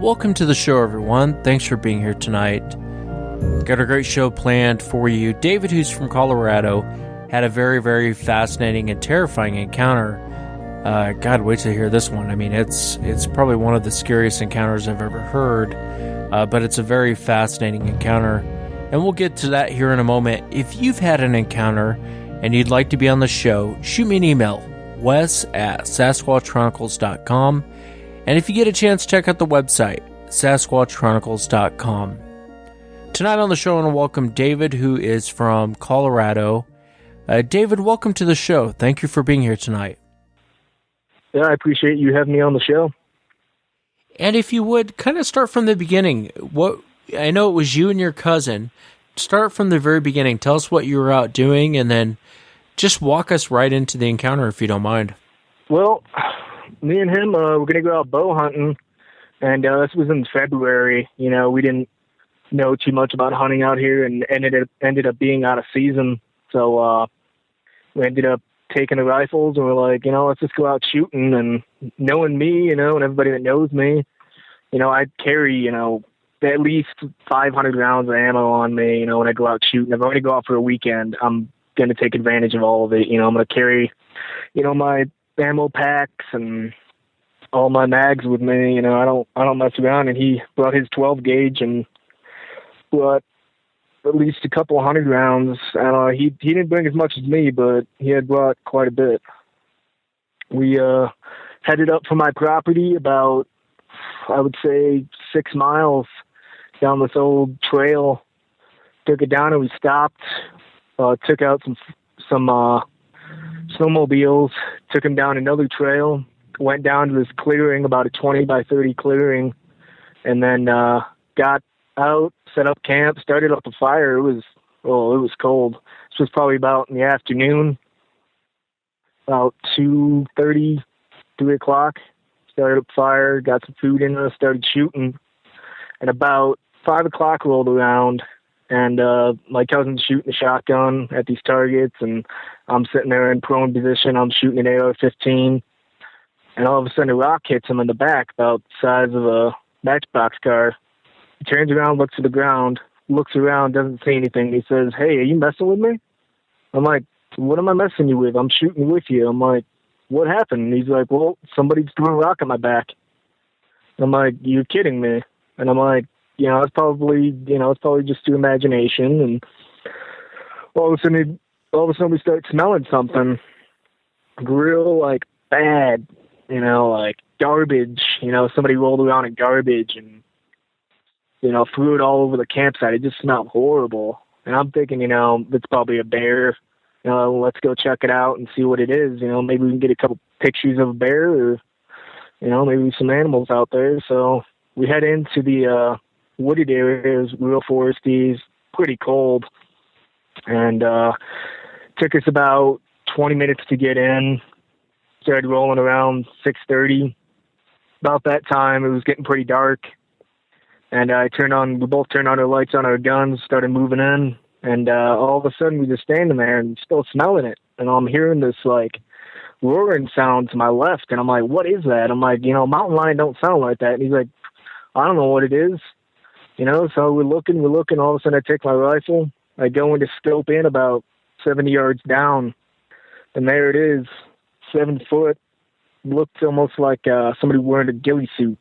Welcome to the show, everyone. Thanks for being here tonight. Got a great show planned for you. David, who's from Colorado, had a very, very fascinating and terrifying encounter. God, wait to hear this one. I mean, it's probably one of the scariest encounters I've ever heard, but it's a very fascinating encounter, and we'll get to that here in a moment. If you've had an encounter and you'd like to be on the show, shoot me an email, wes@sasquatchchronicles.com. And if you get a chance, check out the website, sasquatchchronicles.com. Tonight on the show, I want to welcome David, who is from Colorado. David, welcome to the show. Thank you for being here tonight. Yeah, I appreciate you having me on the show. And if you would, kind of start from the beginning. I know it was you and your cousin. Start from the very beginning. Tell us what you were out doing, and then just walk us right into the encounter, if you don't mind. Well, me and him, we're going to go out bow hunting, and this was in February. You know, we didn't know too much about hunting out here, and ended up being out of season. So we ended up taking the rifles, and we're like, let's just go out shooting. And knowing me, and everybody that knows me, I'd carry, at least 500 rounds of ammo on me, when I go out shooting. If I'm going to go out for a weekend, I'm going to take advantage of all of it. I'm going to carry, my ammo packs and all my mags with me. I don't mess around. And he brought his 12 gauge and brought at least a couple hundred rounds. He didn't bring as much as me, but he had brought quite a bit. We headed up from my property about, I would say, 6 miles down this old trail. Took it down and we stopped. Took out some snowmobiles, took him down another trail, went down to this clearing, about a 20 by 30 clearing, and then got out, set up camp, started up a fire. It was cold. This was probably about in the afternoon, about 2:30, 3 o'clock. Started up fire, got some food in us, started shooting, and about 5 o'clock rolled around, and my cousin's shooting a shotgun at these targets, and I'm sitting there in prone position. I'm shooting an AR-15, and all of a sudden a rock hits him in the back, about the size of a matchbox car. He turns around, looks at the ground, looks around, doesn't say anything. He says, "Hey, are you messing with me?" I'm like, "What am I messing you with? I'm shooting with you." I'm like, "What happened?" And he's like, "Well, somebody threw a rock at my back." I'm like, "You're kidding me." And I'm like, it's probably just your imagination. And all of a sudden we start smelling something real, like, bad, like garbage. Somebody rolled around in garbage and, threw it all over the campsite. It just smelled horrible. And I'm thinking, it's probably a bear. Let's go check it out and see what it is. Maybe we can get a couple pictures of a bear, or, maybe some animals out there. So we head into the wooded areas, real foresty, pretty cold. And took us about 20 minutes to get in. Started rolling around 6:30. About that time, it was getting pretty dark. And we both turned on our lights on our guns, started moving in. And all of a sudden, we were just standing there and still smelling it. And I'm hearing this, like, roaring sound to my left. And I'm like, "What is that?" I'm like, "Mountain lion don't sound like that." And he's like, "I don't know what it is." So we're looking. All of a sudden, I take my rifle. I go into scope in about 70 yards down. And there it is, 7 foot. Looked almost like somebody wearing a ghillie suit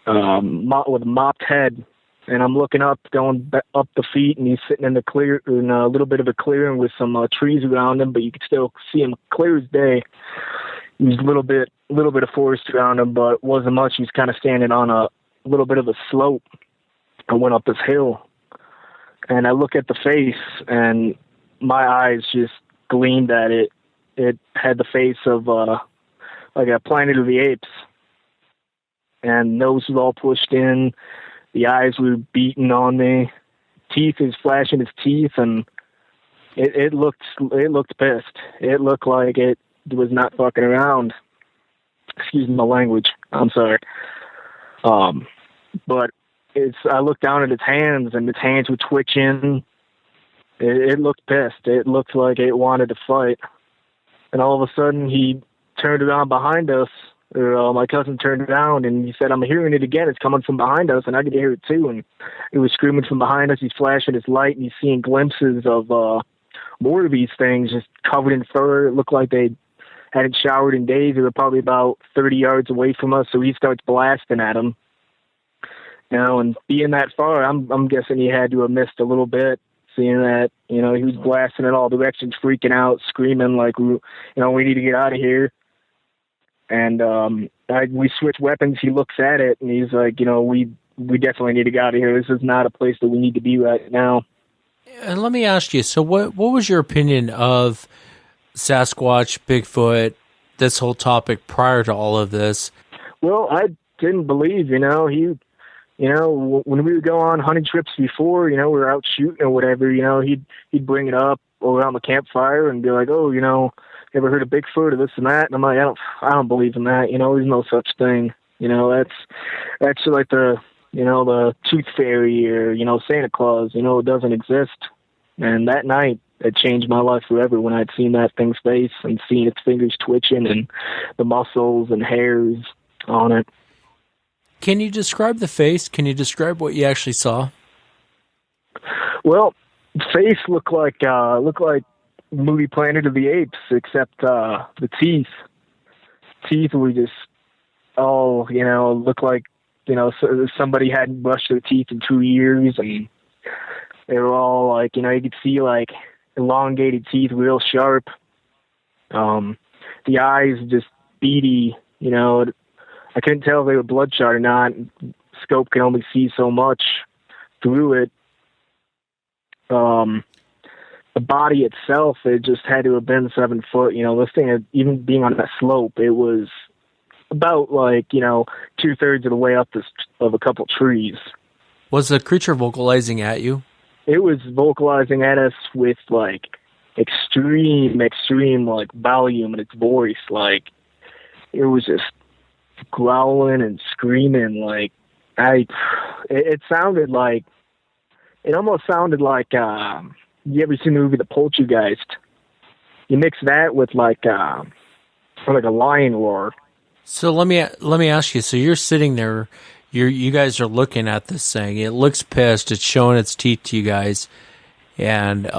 with a mopped head. And I'm looking up, going up the feet, and he's sitting in a little bit of a clearing with some trees around him, but you could still see him clear as day. There's a little bit of forest around him, but wasn't much. He's kind of standing on a little bit of a slope. I went up this hill, and I look at the face, and my eyes just gleamed at it. It had the face of like a Planet of the Apes, and nose was all pushed in. The eyes were beating on me. Teeth is flashing his teeth, and it looked pissed. It looked like it was not fucking around. Excuse my language. I'm sorry. But I looked down at its hands, and its hands were twitching. It looked pissed. It looked like it wanted to fight. And all of a sudden, he turned around behind us, My cousin turned around and he said, "I'm hearing it again. It's coming from behind us," and I could hear it too. And it was screaming from behind us. He's flashing his light, and he's seeing glimpses of more of these things just covered in fur. It looked like they hadn't showered in days. They were probably about 30 yards away from us, so he starts blasting at them. And being that far, I'm guessing he had to have missed a little bit, seeing that, he was blasting in all directions, freaking out, screaming like, we need to get out of here. And we switch weapons. He looks at it, and he's like, we definitely need to get out of here. This is not a place that we need to be right now. And let me ask you, so what was your opinion of Sasquatch, Bigfoot, this whole topic prior to all of this? Well, I didn't believe, when we would go on hunting trips before, we were out shooting or whatever, he'd bring it up around the campfire and be like, "Oh, ever heard of Bigfoot or this and that?" And I'm like, I don't believe in that. There's no such thing. That's like the tooth fairy or, Santa Claus, it doesn't exist. And that night, it changed my life forever when I'd seen that thing's face and seen its fingers twitching and the muscles and hairs on it. Can you describe the face? Can you describe what you actually saw? Well, the face looked like movie Planet of the Apes, except the teeth. Teeth were just all, looked like, somebody hadn't brushed their teeth in 2 years, and they were all like, you could see like elongated teeth, real sharp. The eyes just beady, I couldn't tell if they were bloodshot or not. Scope can only see so much through it. The body itself, it just had to have been 7 foot. This thing, even being on that slope, it was about like, 2/3 of the way up of a couple trees. Was the creature vocalizing at you? It was vocalizing at us with like extreme like volume in its voice. Like it was just growling and screaming. Like it sounded like, it almost sounded like, you ever seen the movie The Poltergeist? You mix that with like a lion roar. So let me ask you. So you're sitting there, you guys are looking at this thing. It looks pissed. It's showing its teeth to you guys, and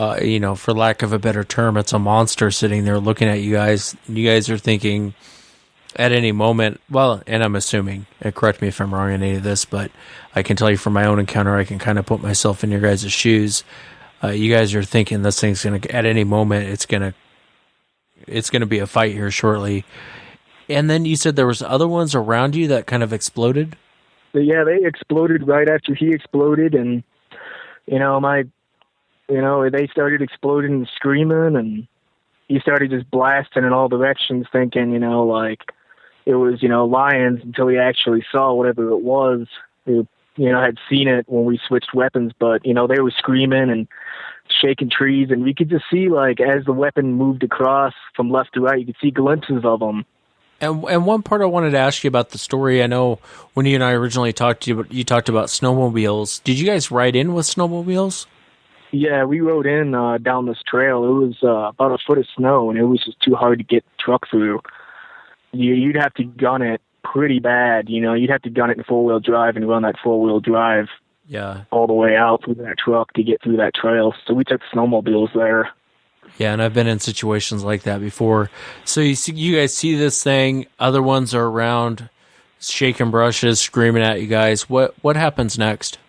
for lack of a better term, it's a monster sitting there looking at you guys. You guys are thinking, at any moment, well, and I'm assuming, correct me if I'm wrong in any of this, but I can tell you from my own encounter, I can kind of put myself in your guys' shoes. You guys are thinking this thing's gonna, at any moment, it's gonna be a fight here shortly. And then you said there was other ones around you that kind of exploded? Yeah, they exploded right after he exploded, and they started exploding and screaming, and he started just blasting in all directions, thinking, like it was, lions, until he actually saw whatever it was. He, had seen it when we switched weapons, but, they were screaming and shaking trees, and we could just see, like, as the weapon moved across from left to right, you could see glimpses of them. And one part I wanted to ask you about the story, I know when you and I originally talked to you talked about snowmobiles. Did you guys ride in with snowmobiles? Yeah, we rode in down this trail. It was about a foot of snow, and it was just too hard to get the truck through. You'd have to gun it pretty bad. You'd have to gun it in 4-wheel drive and run that 4-wheel drive all the way out through that truck to get through that trail. So we took snowmobiles there. Yeah, and I've been in situations like that before. So you guys see this thing, other ones are around, shaking brushes, screaming at you guys. What happens next?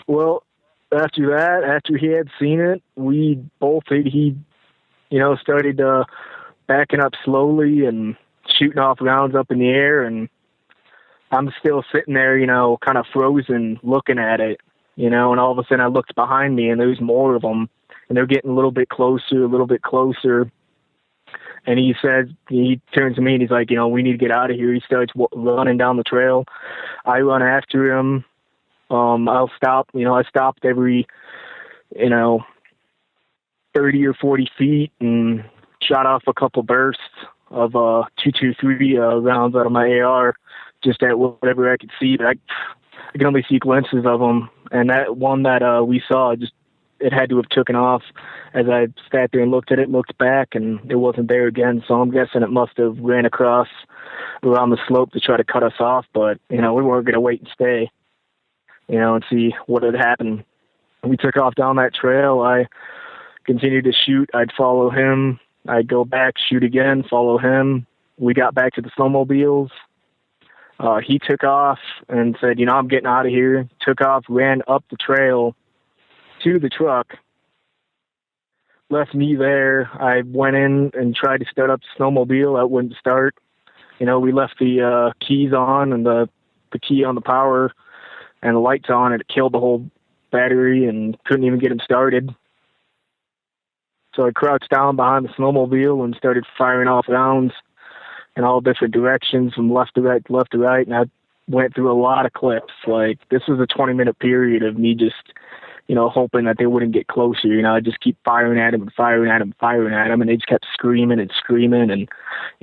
Well, after he had seen it, we bolted. He, started backing up slowly and shooting off rounds up in the air, and I'm still sitting there, kind of frozen, looking at it, and all of a sudden I looked behind me, and there's more of them. And they're getting a little bit closer. And he turns to me and he's like, we need to get out of here. He starts running down the trail. I run after him. I'll stop. I stopped every, 30 or 40 feet and shot off a couple bursts of 223 rounds out of my AR, just at whatever I could see. But I could only see glimpses of them. And that one that we saw just it had to have taken off. As I sat there and looked at it, looked back, and it wasn't there again. So I'm guessing it must have ran across around the slope to try to cut us off. But, we weren't going to wait and stay, and see what had happened. We took off down that trail. I continued to shoot. I'd follow him. I'd go back, shoot again, follow him. We got back to the snowmobiles. He took off and said, I'm getting out of here. Took off, ran up the trail to the truck, left me there. I went in and tried to start up the snowmobile. That wouldn't start. We left the keys on and the key on the power and the lights on, and it killed the whole battery and couldn't even get him started. So I crouched down behind the snowmobile and started firing off rounds in all different directions, from left to right, and I went through a lot of clips. Like, this was a 20-minute period of me just, hoping that they wouldn't get closer. I just keep firing at them and firing at them, and they just kept screaming and screaming. And,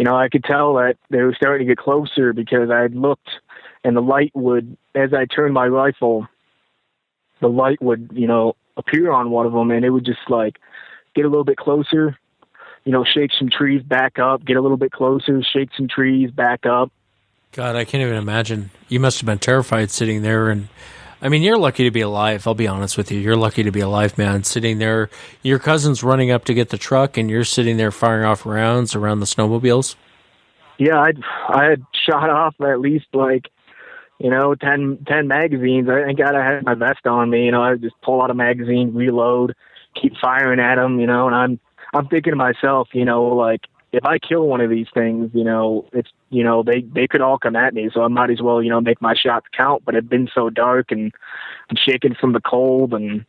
I could tell that they were starting to get closer because I looked, and the light would, as I turned my rifle, the light would, appear on one of them, and it would just, get a little bit closer, shake some trees, back up, get a little bit closer, shake some trees, back up. God, I can't even imagine. You must have been terrified sitting there. And I mean, you're lucky to be alive. I'll be honest with you. You're lucky to be alive, man. Sitting there, your cousin's running up to get the truck, and you're sitting there firing off rounds around the snowmobiles. Yeah, I had shot off at least 10 magazines. I thank God I had my vest on me. I would just pull out a magazine, reload, keep firing at them, and I'm thinking to myself, if I kill one of these things, it's, they could all come at me. So I might as well, make my shots count. But it'd been so dark, and I'm shaking from the cold, and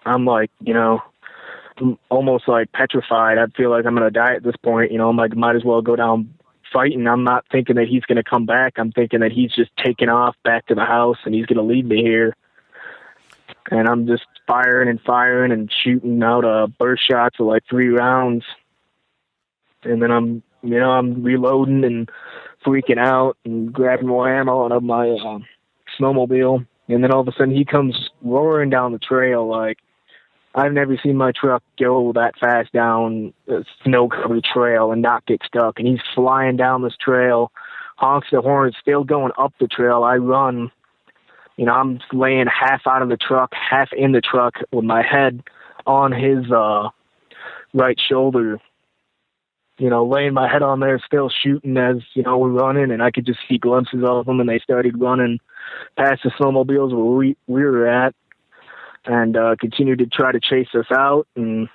I'm I'm almost petrified. I feel like I'm going to die at this point. I'm might as well go down fighting. I'm not thinking that he's going to come back. I'm thinking that he's just taking off back to the house, and he's going to leave me here. And I'm just firing and shooting out burst shots of 3 rounds. And then I'm reloading and freaking out and grabbing more ammo out of my snowmobile. And then all of a sudden he comes roaring down the trail. I've never seen my truck go that fast down a snow-covered trail and not get stuck. And he's flying down this trail, honks the horn, still going up the trail. I run. I'm laying half out of the truck, half in the truck with my head on his right shoulder, laying my head on there, still shooting as, we're running, and I could just see glimpses of them, and they started running past the snowmobiles where we were at and continued to try to chase us out. And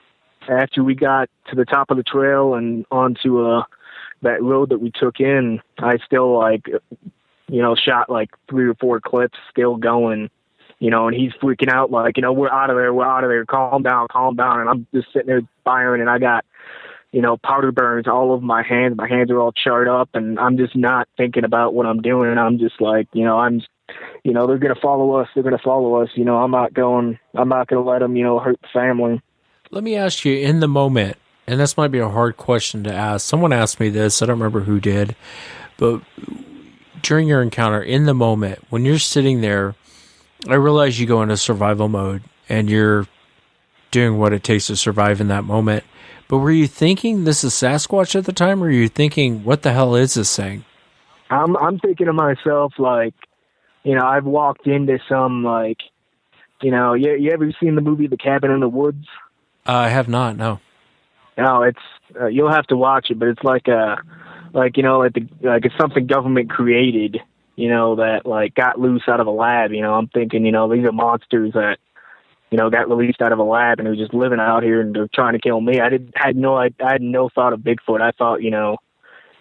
after we got to the top of the trail and onto that road that we took in, I still, shot 3 or 4 clips, still going, and he's freaking out we're out of there, calm down. And I'm just sitting there firing, and I got, powder burns all over my hands. My hands are all charred up, and I'm just not thinking about what I'm doing. And I'm just they're going to follow us. I'm not going to let them, hurt the family. Let me ask you, in the moment, and this might be a hard question to ask. Someone asked me this. I don't remember who did, but during your encounter, in the moment, when you're sitting there, I realize you go into survival mode and you're doing what it takes to survive in that moment. But were you thinking this is Sasquatch at the time, or were you thinking, what the hell is this thing? I'm thinking to myself, I've walked into some, you ever seen the movie The Cabin in the Woods? I have not, no. No, it's, you'll have to watch it, but it's it's something government created, that got loose out of a lab. I'm thinking, these are monsters that, got released out of a lab and are just living out here and they're trying to kill me. I had no thought of Bigfoot. I thought,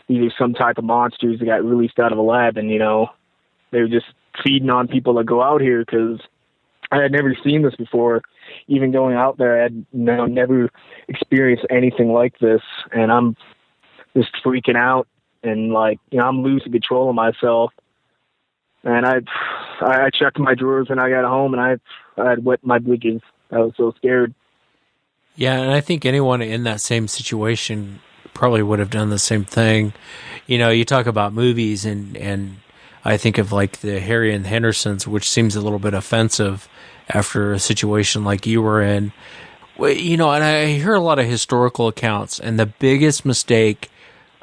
these are some type of monsters that got released out of a lab, and, they were just feeding on people that go out here, because I had never seen this before. Even going out there, I had never experienced anything like this, and I'm just freaking out, and I'm losing control of myself. And I checked my drawers when I got home, and I had wet my bridges. I was so scared. Yeah, and I think anyone in that same situation probably would have done the same thing. You talk about movies, and I think of the Harry and Hendersons, which seems a little bit offensive, after a situation like you were in. And I hear a lot of historical accounts, and the biggest mistake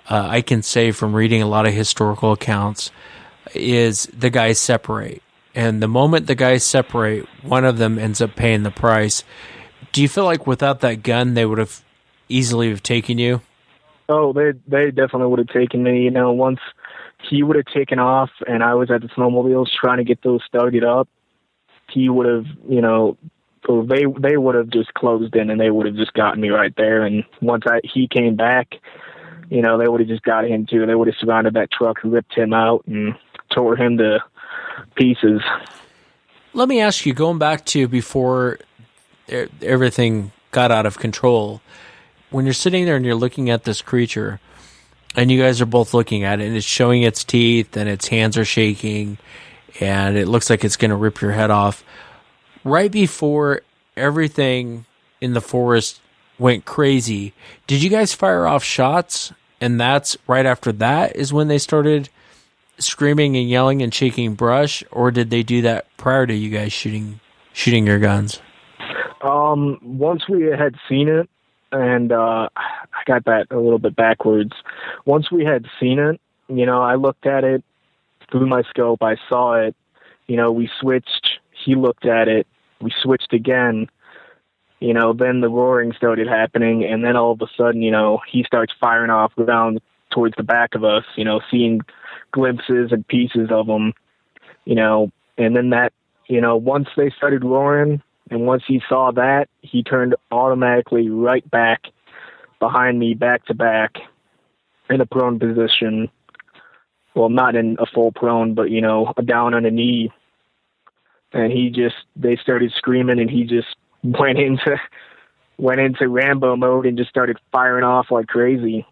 I can say from reading a lot of historical accounts is the guys separate. And the moment the guys separate, one of them ends up paying the price. Do you feel like without that gun, they would have easily have taken you? Oh, they definitely would have taken me. Once he would have taken off and I was at the snowmobiles trying to get those started up, he would have, they would have just closed in and they would have just gotten me right there. And once he came back, they would have just got him too. They would have surrounded that truck, ripped him out, and tore him to pieces. Let me ask you, going back to before everything got out of control, when you're sitting there and you're looking at this creature, and you guys are both looking at it, and it's showing its teeth, and its hands are shaking, and it looks like it's going to rip your head off. Right before everything in the forest went crazy, did you guys fire off shots? And that's right after that is when they started screaming and yelling and shaking brush, or did they do that prior to you guys shooting your guns? Once we had seen it, and I got that a little bit backwards. Once we had seen it, I looked at it through my scope. I saw it. We switched. He looked at it. We switched again. Then the roaring started happening, and then all of a sudden, he starts firing off around towards the back of us, seeing glimpses and pieces of them, and then that, once they started roaring, and once he saw that, he turned automatically right back behind me, back to back, in a prone position. Well, not in a full prone, but, down on a knee. And they started screaming, and he just went into Rambo mode and just started firing off like crazy.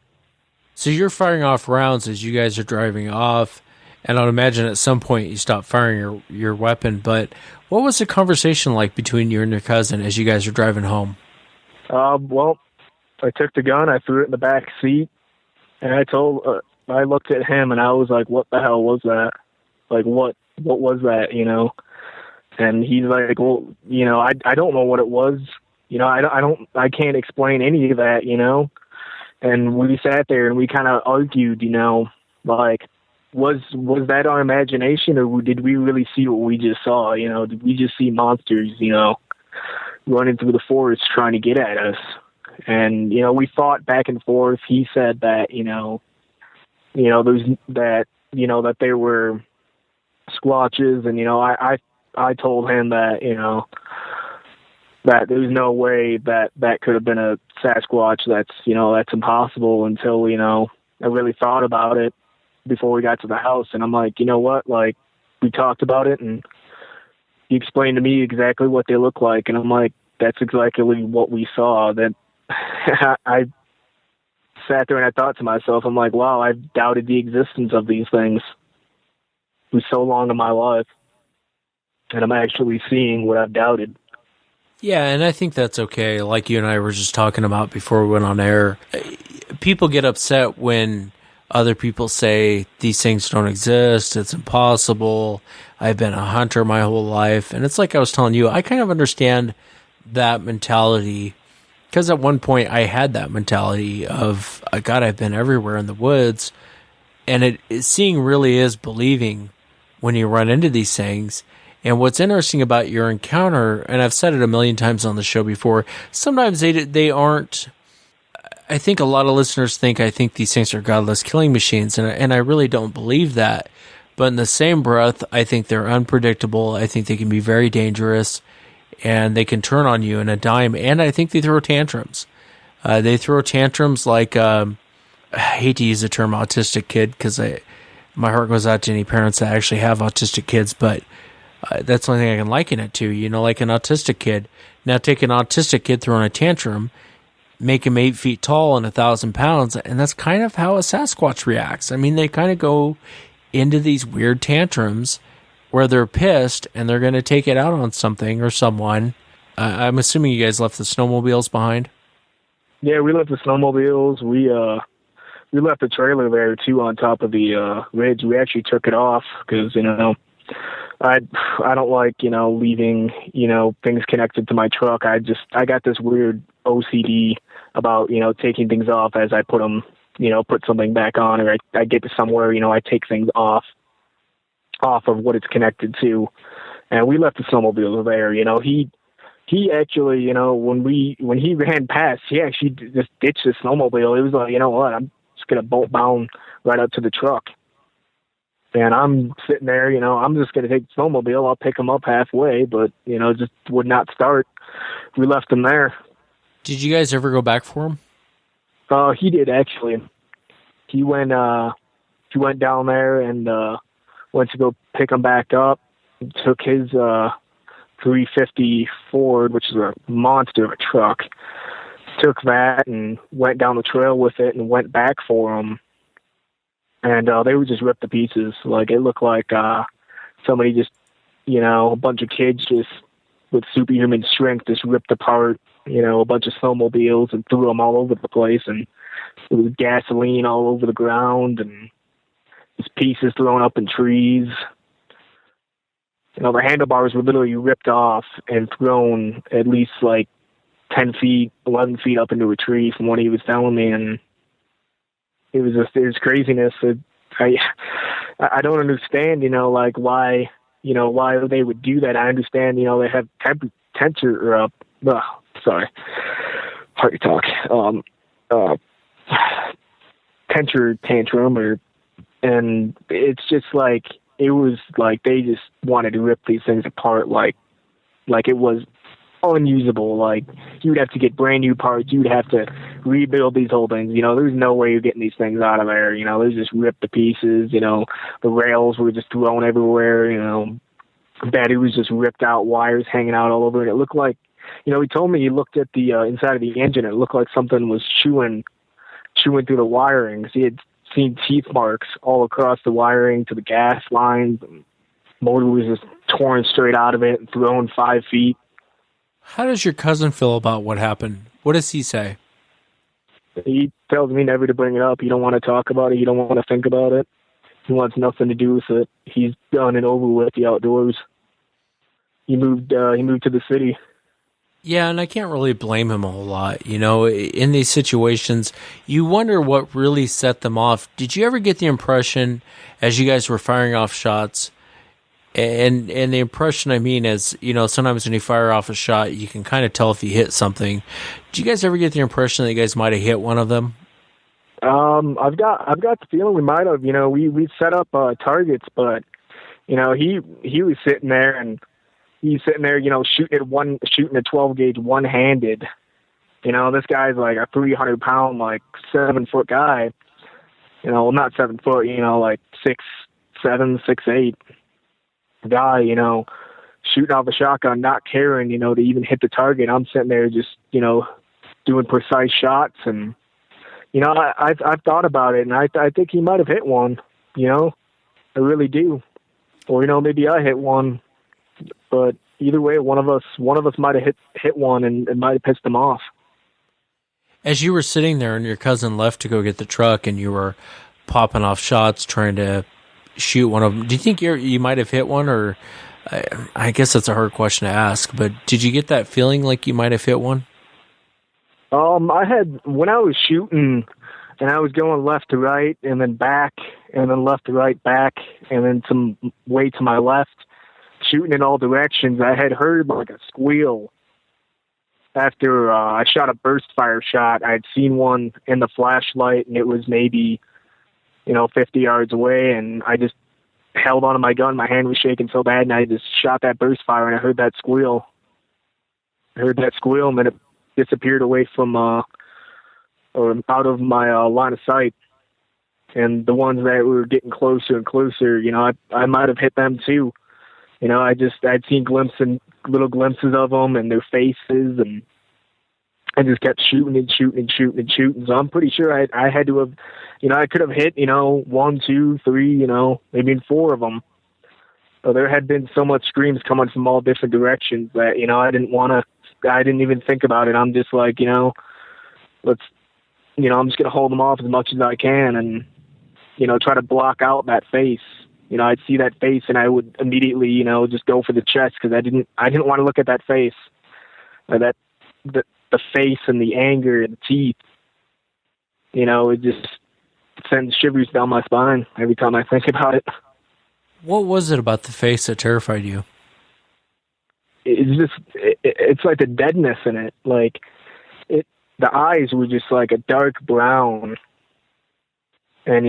So you're firing off rounds as you guys are driving off, and I'd imagine at some point you stop firing your weapon, but what was the conversation like between you and your cousin as you guys are driving home? Well, I took the gun, I threw it in the back seat, and I looked at him and I was like, what the hell was that? Like, what was that, And he's like, well, I don't know what it was. I can't explain any of that, And we sat there and we kind of argued, like, was that our imagination, or did we really see what we just saw? Did we just see monsters, running through the forest trying to get at us? And, we fought back and forth. He said that, that they were squatches, and, I told him that, that there's no way that could have been a Sasquatch. That's impossible until, I really thought about it before we got to the house. And I'm like, you know what? Like, we talked about it and he explained to me exactly what they look like. And I'm like, that's exactly what we saw. That I sat there and I thought to myself, I'm like, wow, I've doubted the existence of these things for so long in my life. And I'm actually seeing what I've doubted. Yeah, and I think that's okay. Like you and I were just talking about before we went on air, people get upset when other people say these things don't exist, it's impossible, I've been a hunter my whole life. And it's like I was telling you, I kind of understand that mentality, because at one point I had that mentality of, God, I've been everywhere in the woods, and seeing really is believing when you run into these things. And what's interesting about your encounter, and I've said it a million times on the show before, sometimes they aren't. I think a lot of listeners think I think these things are godless killing machines, and I really don't believe that. But in the same breath, I think they're unpredictable. I think they can be very dangerous, and they can turn on you in a dime. And I think they throw tantrums. They throw tantrums like, I hate to use the term autistic kid, because my heart goes out to any parents that actually have autistic kids, but that's the only thing I can liken it to, like an autistic kid. Now take an autistic kid throwing a tantrum, make him 8 feet tall and 1,000 pounds, and that's kind of how a Sasquatch reacts. I mean, they kind of go into these weird tantrums where they're pissed and they're going to take it out on something or someone. I'm assuming you guys left the snowmobiles behind? Yeah, we left the snowmobiles. We left the trailer there, too, on top of the ridge. We actually took it off because, I don't like, leaving, things connected to my truck. I got this weird OCD about, taking things off as I put them, put something back on, or I get to somewhere, I take things off of what it's connected to. And we left the snowmobile there. He actually, when he ran past, he actually just ditched the snowmobile. It was like, you know what, I'm just going to bolt down right up to the truck. And I'm sitting there, I'm just going to take the snowmobile. I'll pick him up halfway, but, just would not start. We left him there. Did you guys ever go back for him? He did, actually. He went down there and went to go pick him back up. He took his 350 Ford, which is a monster of a truck. Took that and went down the trail with it and went back for him. And they were just ripped to pieces. Like, it looked like somebody just, a bunch of kids just with superhuman strength just ripped apart, a bunch of snowmobiles and threw them all over the place. And there was gasoline all over the ground and just pieces thrown up in trees. The handlebars were literally ripped off and thrown at least like 10 feet, 11 feet up into a tree from what he was telling me. And it was craziness. I don't understand, like why they would do that. I understand, they have temper tantrum, and it's just like, it was like they just wanted to rip these things apart like it was unusable. Like, you'd have to get brand new parts. You'd have to rebuild these whole things. There's no way you're getting these things out of there. They're just ripped to pieces. The rails were just thrown everywhere. Battery was just ripped out, wires hanging out all over. And it looked like, he told me he looked at the inside of the engine. It looked like something was chewing through the wiring. He had seen teeth marks all across the wiring to the gas lines. And motor was just torn straight out of it and thrown 5 feet. How does your cousin feel about what happened? What does he say? He tells me never to bring it up. He don't want to talk about it. He don't want to think about it. He wants nothing to do with it. He's done and over with the outdoors. He moved to the city. Yeah, and I can't really blame him a whole lot. In these situations, you wonder what really set them off. Did you ever get the impression, as you guys were firing off shots, and the impression I mean is, sometimes when you fire off a shot, you can kind of tell if you hit something. Did you guys ever get the impression that you guys might have hit one of them? I've got the feeling we might have. We set up targets, but he was sitting there and. He's sitting there, shooting a 12 gauge one-handed. This guy's like a 300-pound, like 7-foot guy. Not 7 foot, like 6'7", 6'8" guy. Shooting off a shotgun, not caring, to even hit the target. I'm sitting there just, doing precise shots, and I've thought about it, and I think he might have hit one. I really do. Or maybe I hit one. But either way, one of us might have hit one and it might have pissed him off. As you were sitting there and your cousin left to go get the truck and you were popping off shots trying to shoot one of them, do you think you might have hit one? Or I guess that's a hard question to ask, but did you get that feeling like you might have hit one? I had, when I was shooting and I was going left to right and then back and then left to right, back and then some way to my left, shooting in all directions, I had heard like a squeal after I shot a burst fire shot. I had seen one in the flashlight and it was maybe, 50 yards away, and I just held onto my gun. My hand was shaking so bad and I just shot that burst fire and I heard that squeal. And then it disappeared away from or out of my line of sight. And the ones that were getting closer and closer, I might have hit them too. I'd seen little glimpses of them and their faces, and I just kept shooting and shooting and shooting and shooting. So I'm pretty sure I had to have, I could have hit, 1, 2, 3, maybe 4 of them. So there had been so much screams coming from all different directions that, I didn't even think about it. I'm just like, I'm just going to hold them off as much as I can and, try to block out that face. I'd see that face and I would immediately, just go for the chest because I didn't want to look at that face. The face and the anger and the teeth, it just sends shivers down my spine every time I think about it. What was it about the face that terrified you? It's like the deadness in it. Like the eyes were just like a dark brown, and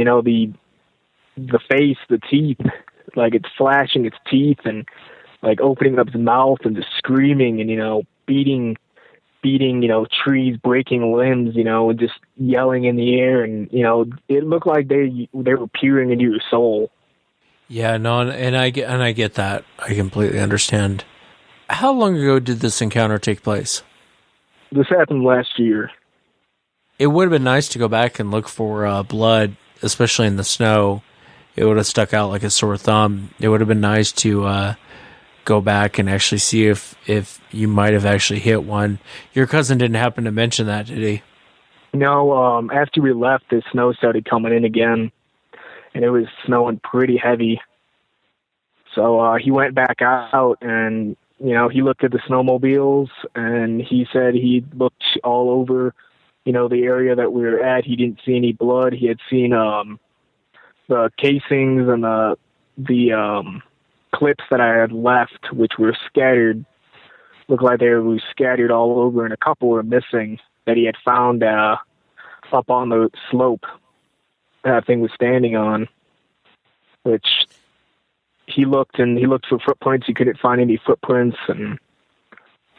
the face, the teeth, like it's flashing its teeth and like opening up its mouth and just screaming and beating trees, breaking limbs, and just yelling in the air, and it looked like they were peering into your soul. Yeah, no, and I get that. I completely understand. How long ago did this encounter take place? This happened last year. It would have been nice to go back and look for blood, especially in the snow. It would have stuck out like a sore thumb. It would have been nice to go back and actually see if you might have actually hit one. Your cousin didn't happen to mention that, did he? No, after we left, the snow started coming in again, and it was snowing pretty heavy. So he went back out and, he looked at the snowmobiles, and he said he looked all over, the area that we were at. He didn't see any blood. He had seen the casings and the clips that I had left, which were scattered, looked like they were scattered all over, and a couple were missing that he had found up on the slope that thing was standing on, which he looked for footprints. He couldn't find any footprints and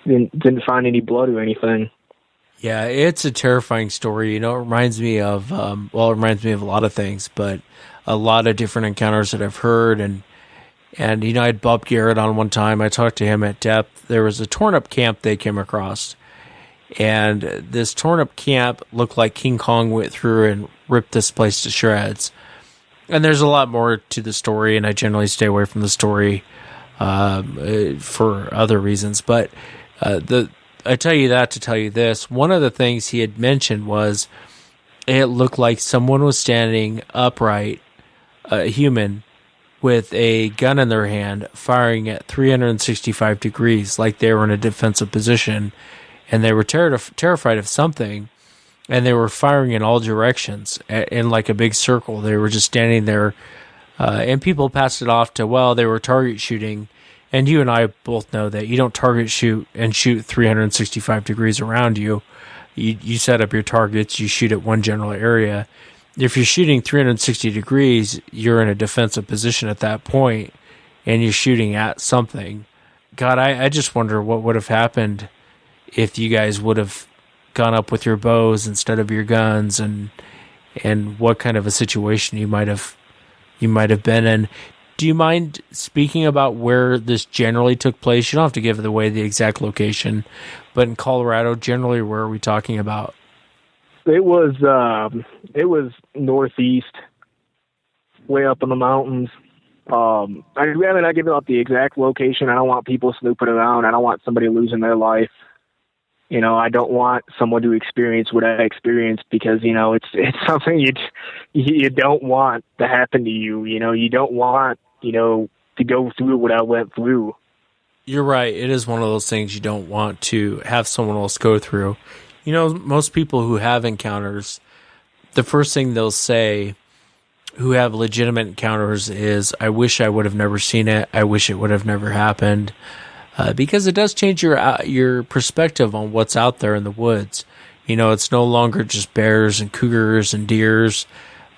didn't find any blood or anything. Yeah, it's a terrifying story. It reminds me of, it reminds me of a lot of things, but a lot of different encounters that I've heard. And I had Bob Garrett on one time. I talked to him at depth. There was a torn up camp they came across. And this torn up camp looked like King Kong went through and ripped this place to shreds. And there's a lot more to the story, and I generally stay away from the story for other reasons. But I tell you that to tell you this. One of the things he had mentioned was it looked like someone was standing upright, a human, with a gun in their hand, firing at 365 degrees, like they were in a defensive position, and they were terrified of something, and they were firing in all directions in like a big circle. They were just standing there, and people passed it off to, well, they were target shooting. And you and I both know that you don't target shoot and shoot 365 degrees around you. You set up your targets, you shoot at one general area. If you're shooting 360 degrees, you're in a defensive position at that point, and you're shooting at something. God, I just wonder what would have happened if you guys would have gone up with your bows instead of your guns, and what kind of a situation you might have been in. Do you mind speaking about where this generally took place? You don't have to give away the exact location, but in Colorado, generally, where are we talking about? It was northeast, way up in the mountains. I'd rather not give out the exact location. I don't want people snooping around. I don't want somebody losing their life. I don't want someone to experience what I experienced, because, it's something you don't want to happen to you. You don't want, to go through what I went through. You're right. It is one of those things you don't want to have someone else go through. Most people who have encounters, the first thing they'll say, who have legitimate encounters, is, I wish I would have never seen it. I wish it would have never happened. Because it does change your perspective on what's out there in the woods. It's no longer just bears and cougars and deers.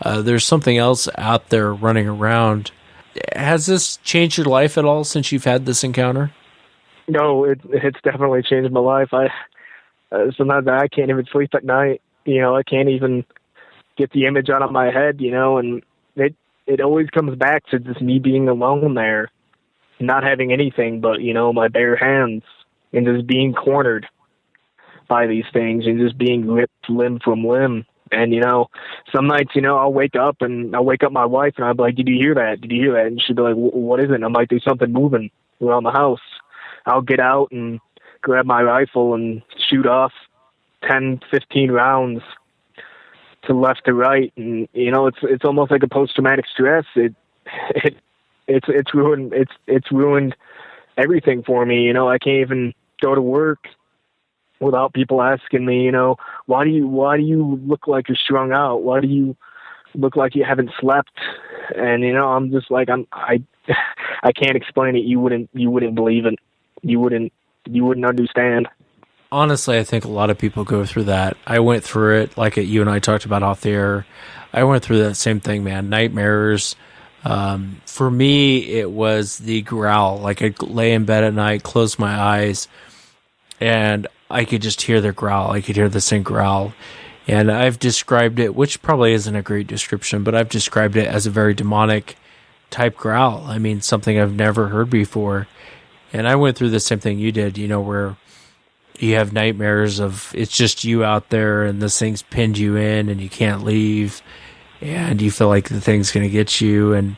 There's something else out there running around. Has this changed your life at all since you've had this encounter? No, it's definitely changed my life. Sometimes I can't even sleep at night. I can't even get the image out of my head, and it always comes back to just me being alone there, not having anything but, my bare hands, and just being cornered by these things and just being ripped limb from limb. And, some nights, I'll wake up my wife and I'll be like, did you hear that? Did you hear that? And she'll be like, what is it? And I'm like, there's something moving around the house. I'll get out and grab my rifle and shoot off 10, 15 rounds to left to right. And, it's almost like a post-traumatic stress. it's ruined everything for me. I can't even go to work without people asking me, why do you look like you're strung out? Why do you look like you haven't slept? And I'm just like, I can't explain it. You wouldn't believe it. You wouldn't understand. Honestly, I think a lot of people go through that. I went through it, like you and I talked about off the air. I went through that same thing, man. Nightmares. For me, it was the growl. Like, I'd lay in bed at night, close my eyes, and I could just hear the growl. I could hear the same growl. And I've described it, which probably isn't a great description, but I've described it as a very demonic type growl. I mean, something I've never heard before. And I went through the same thing you did, where you have nightmares of it's just you out there and this thing's pinned you in and you can't leave and you feel like the thing's going to get you. And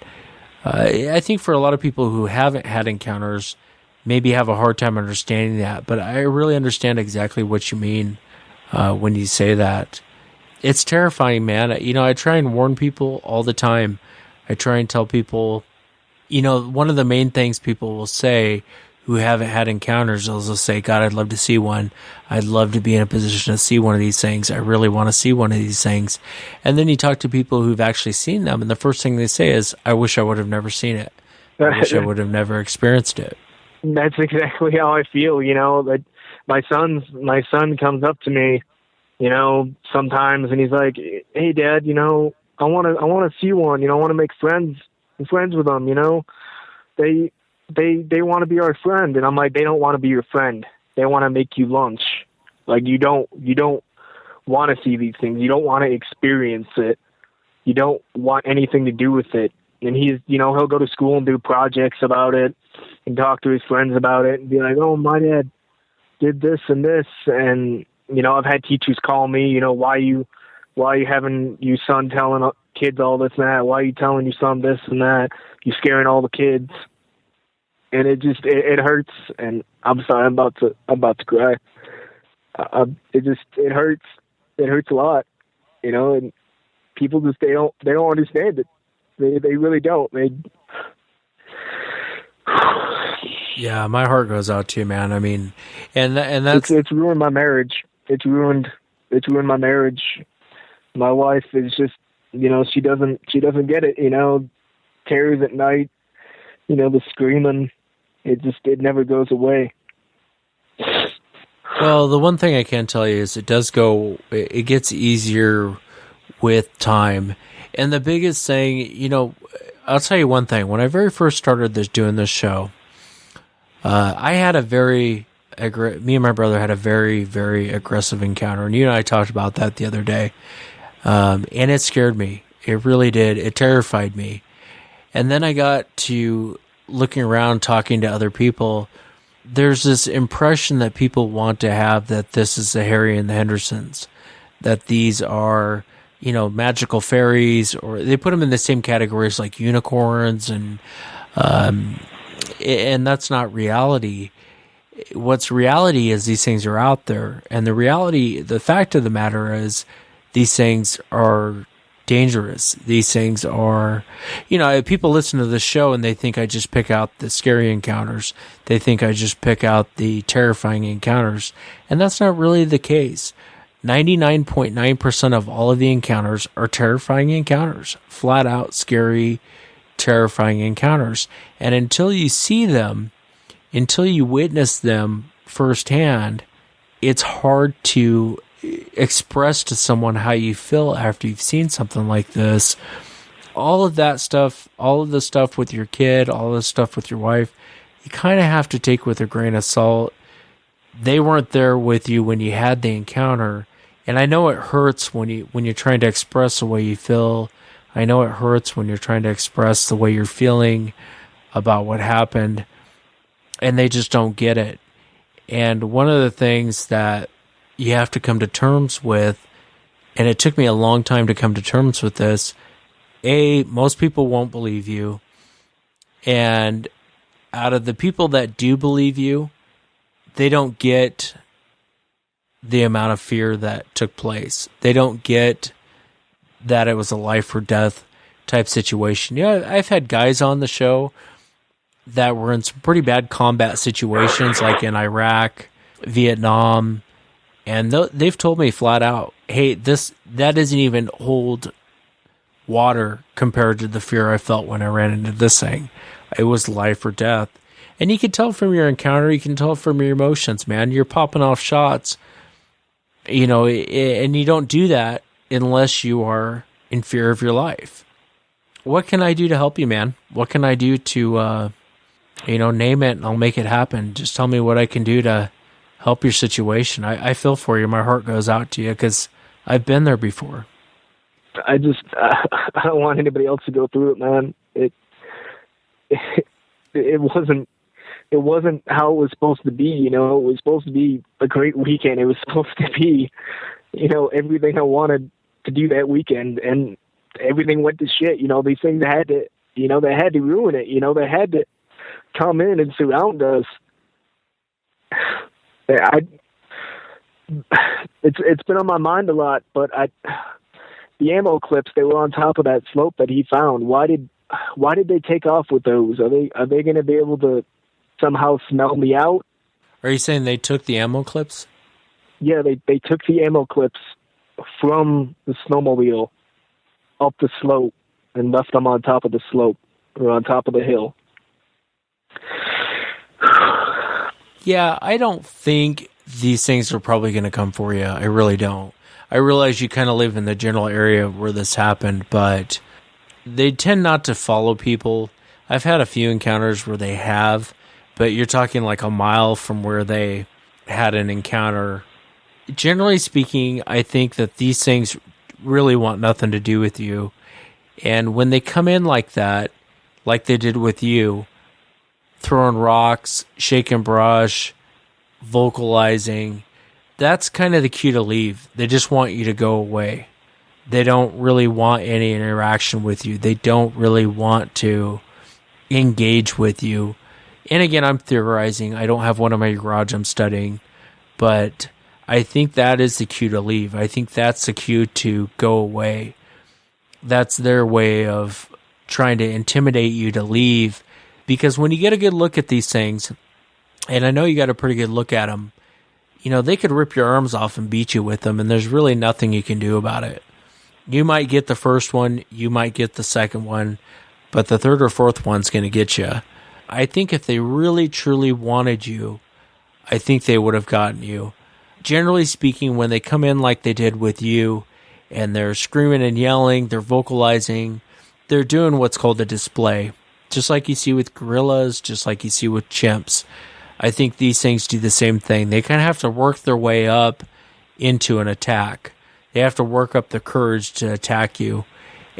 I think for a lot of people who haven't had encounters, maybe have a hard time understanding that. But I really understand exactly what you mean when you say that. It's terrifying, man. I try and warn people all the time. I try and tell people, one of the main things people will say who haven't had encounters, they'll say, God, I'd love to see one. I'd love to be in a position to see one of these things. I really want to see one of these things. And then you talk to people who've actually seen them, and the first thing they say is, I wish I would have never seen it. I wish I would have never experienced it. That's exactly how I feel, that my son comes up to me, sometimes, and he's like, hey, Dad, I want to see one, I want to make friends with them, they want to be our friend. And I'm like, they don't want to be your friend. They want to make you lunch. Like, you don't want to see these things. You don't want to experience it. You don't want anything to do with it. And he's, he'll go to school and do projects about it and talk to his friends about it and be like, oh, my dad did this and this. And, I've had teachers call me, why you having your son telling kids all this and that? Why are you telling your son this and that? You're scaring all the kids. And it hurts, and I'm sorry, I'm about to cry. It hurts. It hurts a lot, and people just, they don't understand it. They really don't. Yeah, my heart goes out to you, man. I mean, and that's it's ruined my marriage. It's ruined my marriage. My wife is just, she doesn't get it, terrors at night, the screaming. It never goes away. Well, the one thing I can tell you is it gets easier with time. And the biggest thing, I'll tell you one thing. When I very first started doing this show, I had me and my brother had a very, very aggressive encounter. And you and I talked about that the other day. And it scared me. It really did. It terrified me. And then I got to looking around, talking to other people. There's this impression that people want to have that this is the Harry and the Hendersons, that these are, magical fairies, or they put them in the same categories like unicorns, and that's not reality. What's reality is these things are out there, and the fact of the matter is these things are dangerous. These things are, people listen to this show and they think I just pick out the scary encounters. They think I just pick out the terrifying encounters. And that's not really the case. 99.9% of all of the encounters are terrifying encounters. Flat out scary, terrifying encounters. And until you see them, until you witness them firsthand, it's hard to express to someone how you feel after you've seen something like this. All of that stuff, all of the stuff with your kid, all of the stuff with your wife, you kind of have to take with a grain of salt. They weren't there with you when you had the encounter, and I know it hurts when you're trying to express the way you feel. I know it hurts when you're trying to express the way you're feeling about what happened, and they just don't get it. And one of the things that you have to come to terms with, and it took me a long time to come to terms with this. Most people won't believe you. And out of the people that do believe you, they don't get the amount of fear that took place. They don't get that it was a life or death type situation. Yeah, I've had guys on the show that were in some pretty bad combat situations, like in Iraq, Vietnam, and they've told me flat out, hey, that doesn't even hold water compared to the fear I felt when I ran into this thing. It was life or death. And you can tell from your encounter, you can tell from your emotions, man. You're popping off shots, and you don't do that unless you are in fear of your life. What can I do to help you, man? What can I do to, name it and I'll make it happen. Just tell me what I can do to help your situation. I feel for you. My heart goes out to you because I've been there before. I don't want anybody else to go through it, man. It wasn't how it was supposed to be. It was supposed to be a great weekend. It was supposed to be, everything I wanted to do that weekend, and everything went to shit. These things had to, they had to ruin it. They had to come in and surround us. It's been on my mind a lot, but the ammo clips, they were on top of that slope that he found. Why did they take off with those? Are they going to be able to somehow smell me out? Are you saying they took the ammo clips? Yeah, they took the ammo clips from the snowmobile up the slope and left them on top of the slope or on top of the hill. Yeah, I don't think these things are probably going to come for you. I really don't. I realize you kind of live in the general area where this happened, but they tend not to follow people. I've had a few encounters where they have, but you're talking like a mile from where they had an encounter. Generally speaking, I think that these things really want nothing to do with you. And when they come in like that, like they did with you, throwing rocks, shaking brush, vocalizing, that's kind of the cue to leave. They just want you to go away. They don't really want any interaction with you. They don't really want to engage with you. And again, I'm theorizing. I don't have one in my garage I'm studying. But I think that is the cue to leave. I think that's the cue to go away. That's their way of trying to intimidate you to leave. Because when you get a good look at these things, and I know you got a pretty good look at them, they could rip your arms off and beat you with them, and there's really nothing you can do about it. You might get the first one, you might get the second one, but the third or fourth one's going to get you. I think if they really, truly wanted you, I think they would have gotten you. Generally speaking, when they come in like they did with you, and they're screaming and yelling, they're vocalizing, they're doing what's called a display. Just like you see with gorillas, just like you see with chimps. I think these things do the same thing. They kind of have to work their way up into an attack. They have to work up the courage to attack you.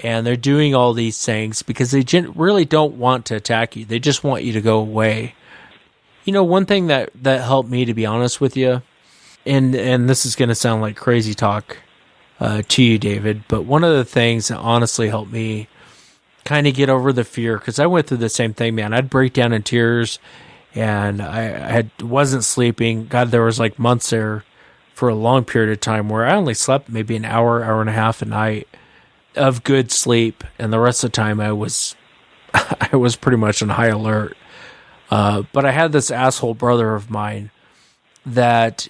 And they're doing all these things because they really don't want to attack you. They just want you to go away. One thing that helped me, to be honest with you, and this is going to sound like crazy talk to you, David, but one of the things that honestly helped me kind of get over the fear, because I went through the same thing, man. I'd break down in tears, and I wasn't sleeping. God, there was like months there for a long period of time where I only slept maybe an hour and a half a night of good sleep, and the rest of the time I was pretty much on high alert. But I had this asshole brother of mine that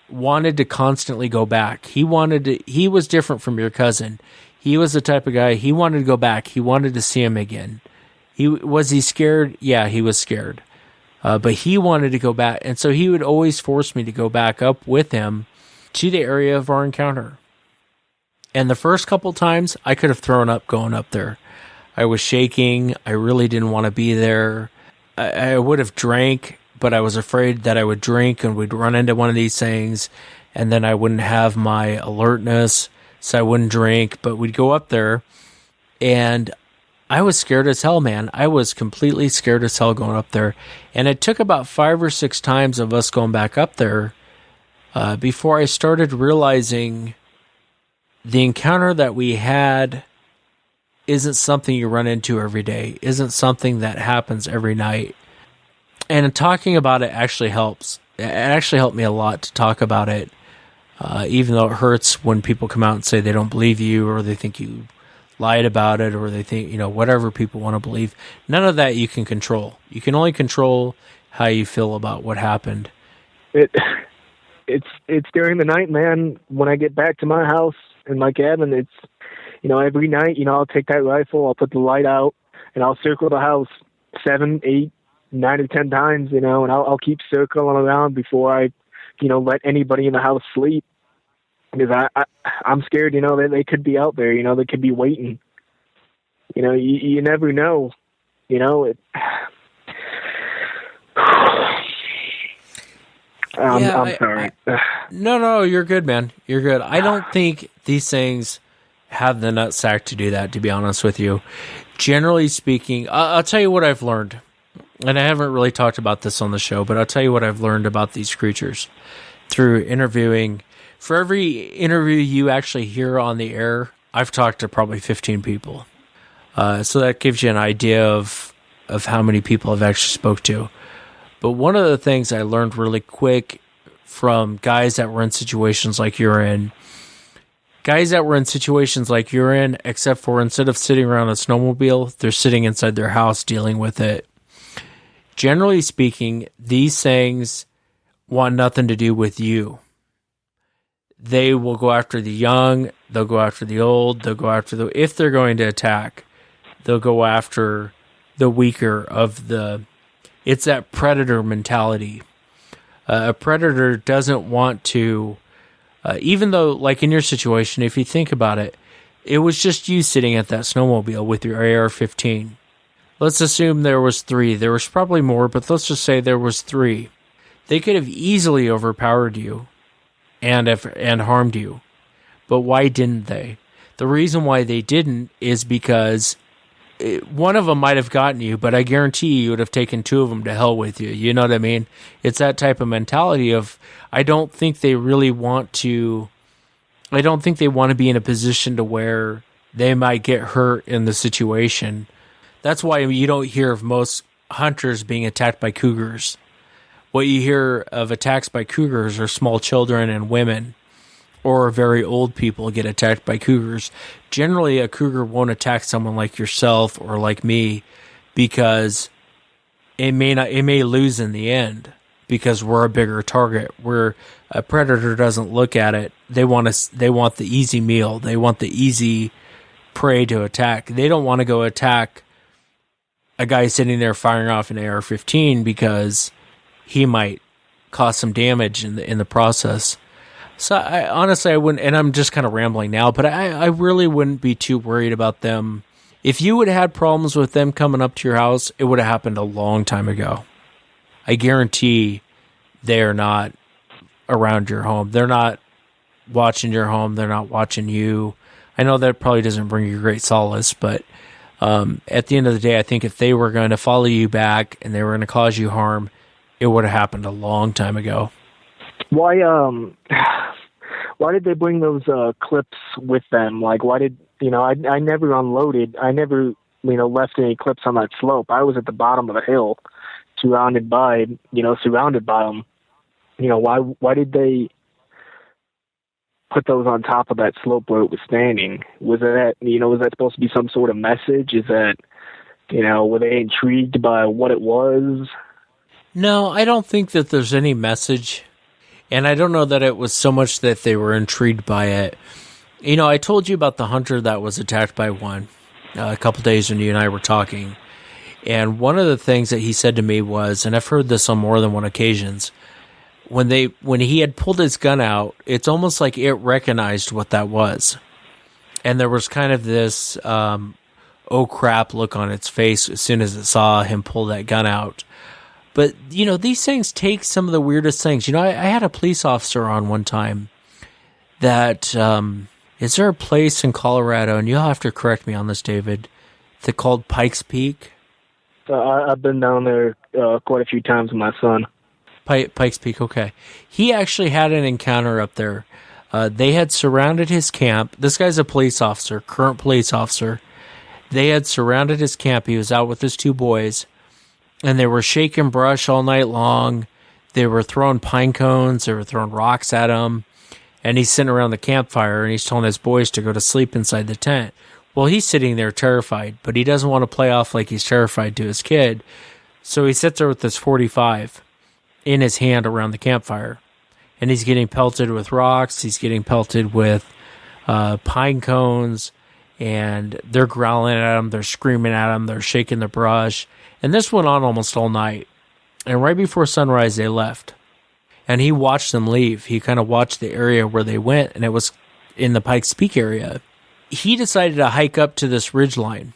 wanted to constantly go back. He was different from your cousin. He was the type of guy, he wanted to go back. He wanted to see him again. Was he scared? Yeah, he was scared. But he wanted to go back. And so he would always force me to go back up with him to the area of our encounter. And the first couple times, I could have thrown up going up there. I was shaking. I really didn't want to be there. I would have drank, but I was afraid that I would drink and we'd run into one of these things, and then I wouldn't have my alertness, so I wouldn't drink. But we'd go up there, and I was scared as hell, man. I was completely scared as hell going up there. And it took about 5 or 6 times of us going back up there before I started realizing the encounter that we had isn't something you run into every day, isn't something that happens every night. And talking about it actually helps. It actually helped me a lot to talk about it, even though it hurts when people come out and say they don't believe you or they think you lied about it, or they think, whatever people want to believe. None of that you can control. You can only control how you feel about what happened. It's during the night, man. When I get back to my house in my cabin, it's, every night, I'll take that rifle, I'll put the light out, and I'll circle the house 7, 8, 9 or 10 times, and I'll keep circling around before I, let anybody in the house sleep. Because I'm scared, that they could be out there, they could be waiting. You never know, I'm sorry. No, you're good, man. You're good. I don't think these things have the nutsack to do that, to be honest with you. Generally speaking, I'll tell you what I've learned. And I haven't really talked about this on the show, but I'll tell you what I've learned about these creatures through interviewing. For every interview you actually hear on the air, I've talked to probably 15 people. So that gives you an idea of how many people I've actually spoke to. But one of the things I learned really quick from guys that were in situations like you're in, except for instead of sitting around a snowmobile, they're sitting inside their house dealing with it. Generally speaking, these things want nothing to do with you. They will go after the young, they'll go after the old, they'll go after if they're going to attack, they'll go after the weaker of it's that predator mentality. A predator doesn't want to, even though, like in your situation, if you think about it, it was just you sitting at that snowmobile with your AR-15. Let's assume there was 3. There was probably more, but let's just say there was 3. They could have easily overpowered you and harmed you. But why didn't they? The reason why they didn't is because one of them might have gotten you, but I guarantee you would have taken 2 of them to hell with you. You know what I mean? It's that type of mentality of, I don't think they want to be in a position to where they might get hurt in the situation. That's why you don't hear of most hunters being attacked by cougars. What you hear of attacks by cougars are small children and women, or very old people get attacked by cougars. Generally, a cougar won't attack someone like yourself or like me because it may lose in the end because we're a bigger target. Where a predator doesn't look at it. They want the easy meal. They want the easy prey to attack. They don't want to go attack a guy sitting there firing off an AR-15 because he might cause some damage in the process. So I wouldn't, and I'm just kind of rambling now, but I really wouldn't be too worried about them. If you would have had problems with them coming up to your house, it would have happened a long time ago. I guarantee they're not around your home. They're not watching your home. They're not watching you. I know that probably doesn't bring you great solace, but at the end of the day, I think if they were going to follow you back and they were going to cause you harm, it would have happened a long time ago. Why did they bring those clips with them? Like, why did, I never unloaded. I never, left any clips on that slope. I was at the bottom of the hill, surrounded by them. Why did they put those on top of that slope where it was standing? Was that supposed to be some sort of message? Is that, were they intrigued by what it was? No, I don't think that there's any message. And I don't know that it was so much that they were intrigued by it. I told you about the hunter that was attacked by one a couple days when you and I were talking. And one of the things that he said to me was, and I've heard this on more than one occasions, when he had pulled his gun out, it's almost like it recognized what that was. And there was kind of this, oh crap look on its face as soon as it saw him pull that gun out. But, these things take some of the weirdest things. I had a police officer on one time that, is there a place in Colorado, and you'll have to correct me on this, David, that's called Pikes Peak? I've been down there quite a few times with my son. Pikes Peak, okay. He actually had an encounter up there. They had surrounded his camp. This guy's a police officer, current police officer. They had surrounded his camp. He was out with his 2 boys. And they were shaking brush all night long. They were throwing pine cones. They were throwing rocks at him. And he's sitting around the campfire, and he's telling his boys to go to sleep inside the tent. Well, he's sitting there terrified, but he doesn't want to play off like he's terrified to his kid. So he sits there with this 45 in his hand around the campfire. And he's getting pelted with rocks. He's getting pelted with pine cones. And they're growling at him. They're screaming at him. They're shaking the brush. And this went on almost all night. And right before sunrise, they left. And he watched them leave. He kind of watched the area where they went. And it was in the Pikes Peak area. He decided to hike up to this ridgeline.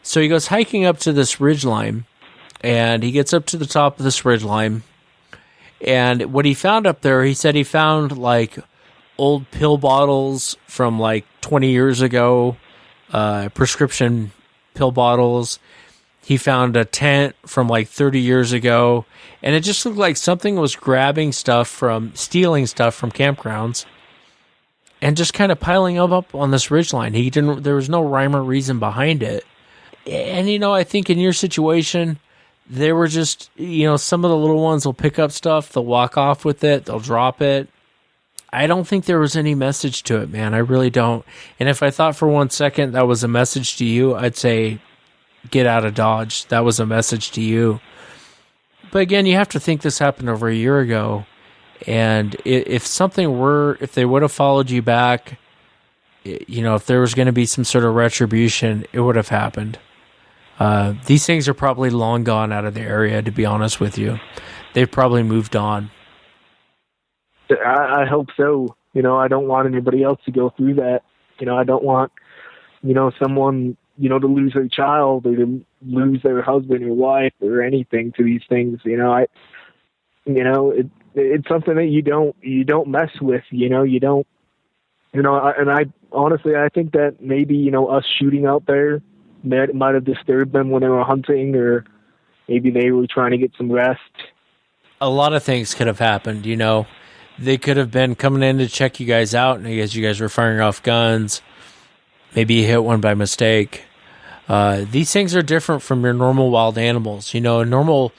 So he goes hiking up to this ridgeline. And he gets up to the top of this ridgeline. And what he found up there, he said he found like old pill bottles from like 20 years ago, prescription pill bottles. He found a tent from like 30 years ago. And it just looked like something was stealing stuff from campgrounds and just kind of piling up on this ridgeline. There was no rhyme or reason behind it. And, I think in your situation, they were just, some of the little ones will pick up stuff, they'll walk off with it, they'll drop it. I don't think there was any message to it, man. I really don't. And if I thought for 1 second that was a message to you, I'd say, get out of Dodge. That was a message to you. But again, you have to think this happened over a year ago. And if they would have followed you back, if there was going to be some sort of retribution, it would have happened. These things are probably long gone out of the area, to be honest with you. They've probably moved on. I hope so. I don't want anybody else to go through that. I don't want, someone, to lose their child or to lose their husband or wife or anything to these things. It's something that you don't mess with. You don't. And I honestly, I think that maybe us shooting out there might have disturbed them when they were hunting, or maybe they were trying to get some rest. A lot of things could have happened. They could have been coming in to check you guys out, and as you guys were firing off guns, maybe you hit one by mistake. These things are different from your normal wild animals. A normal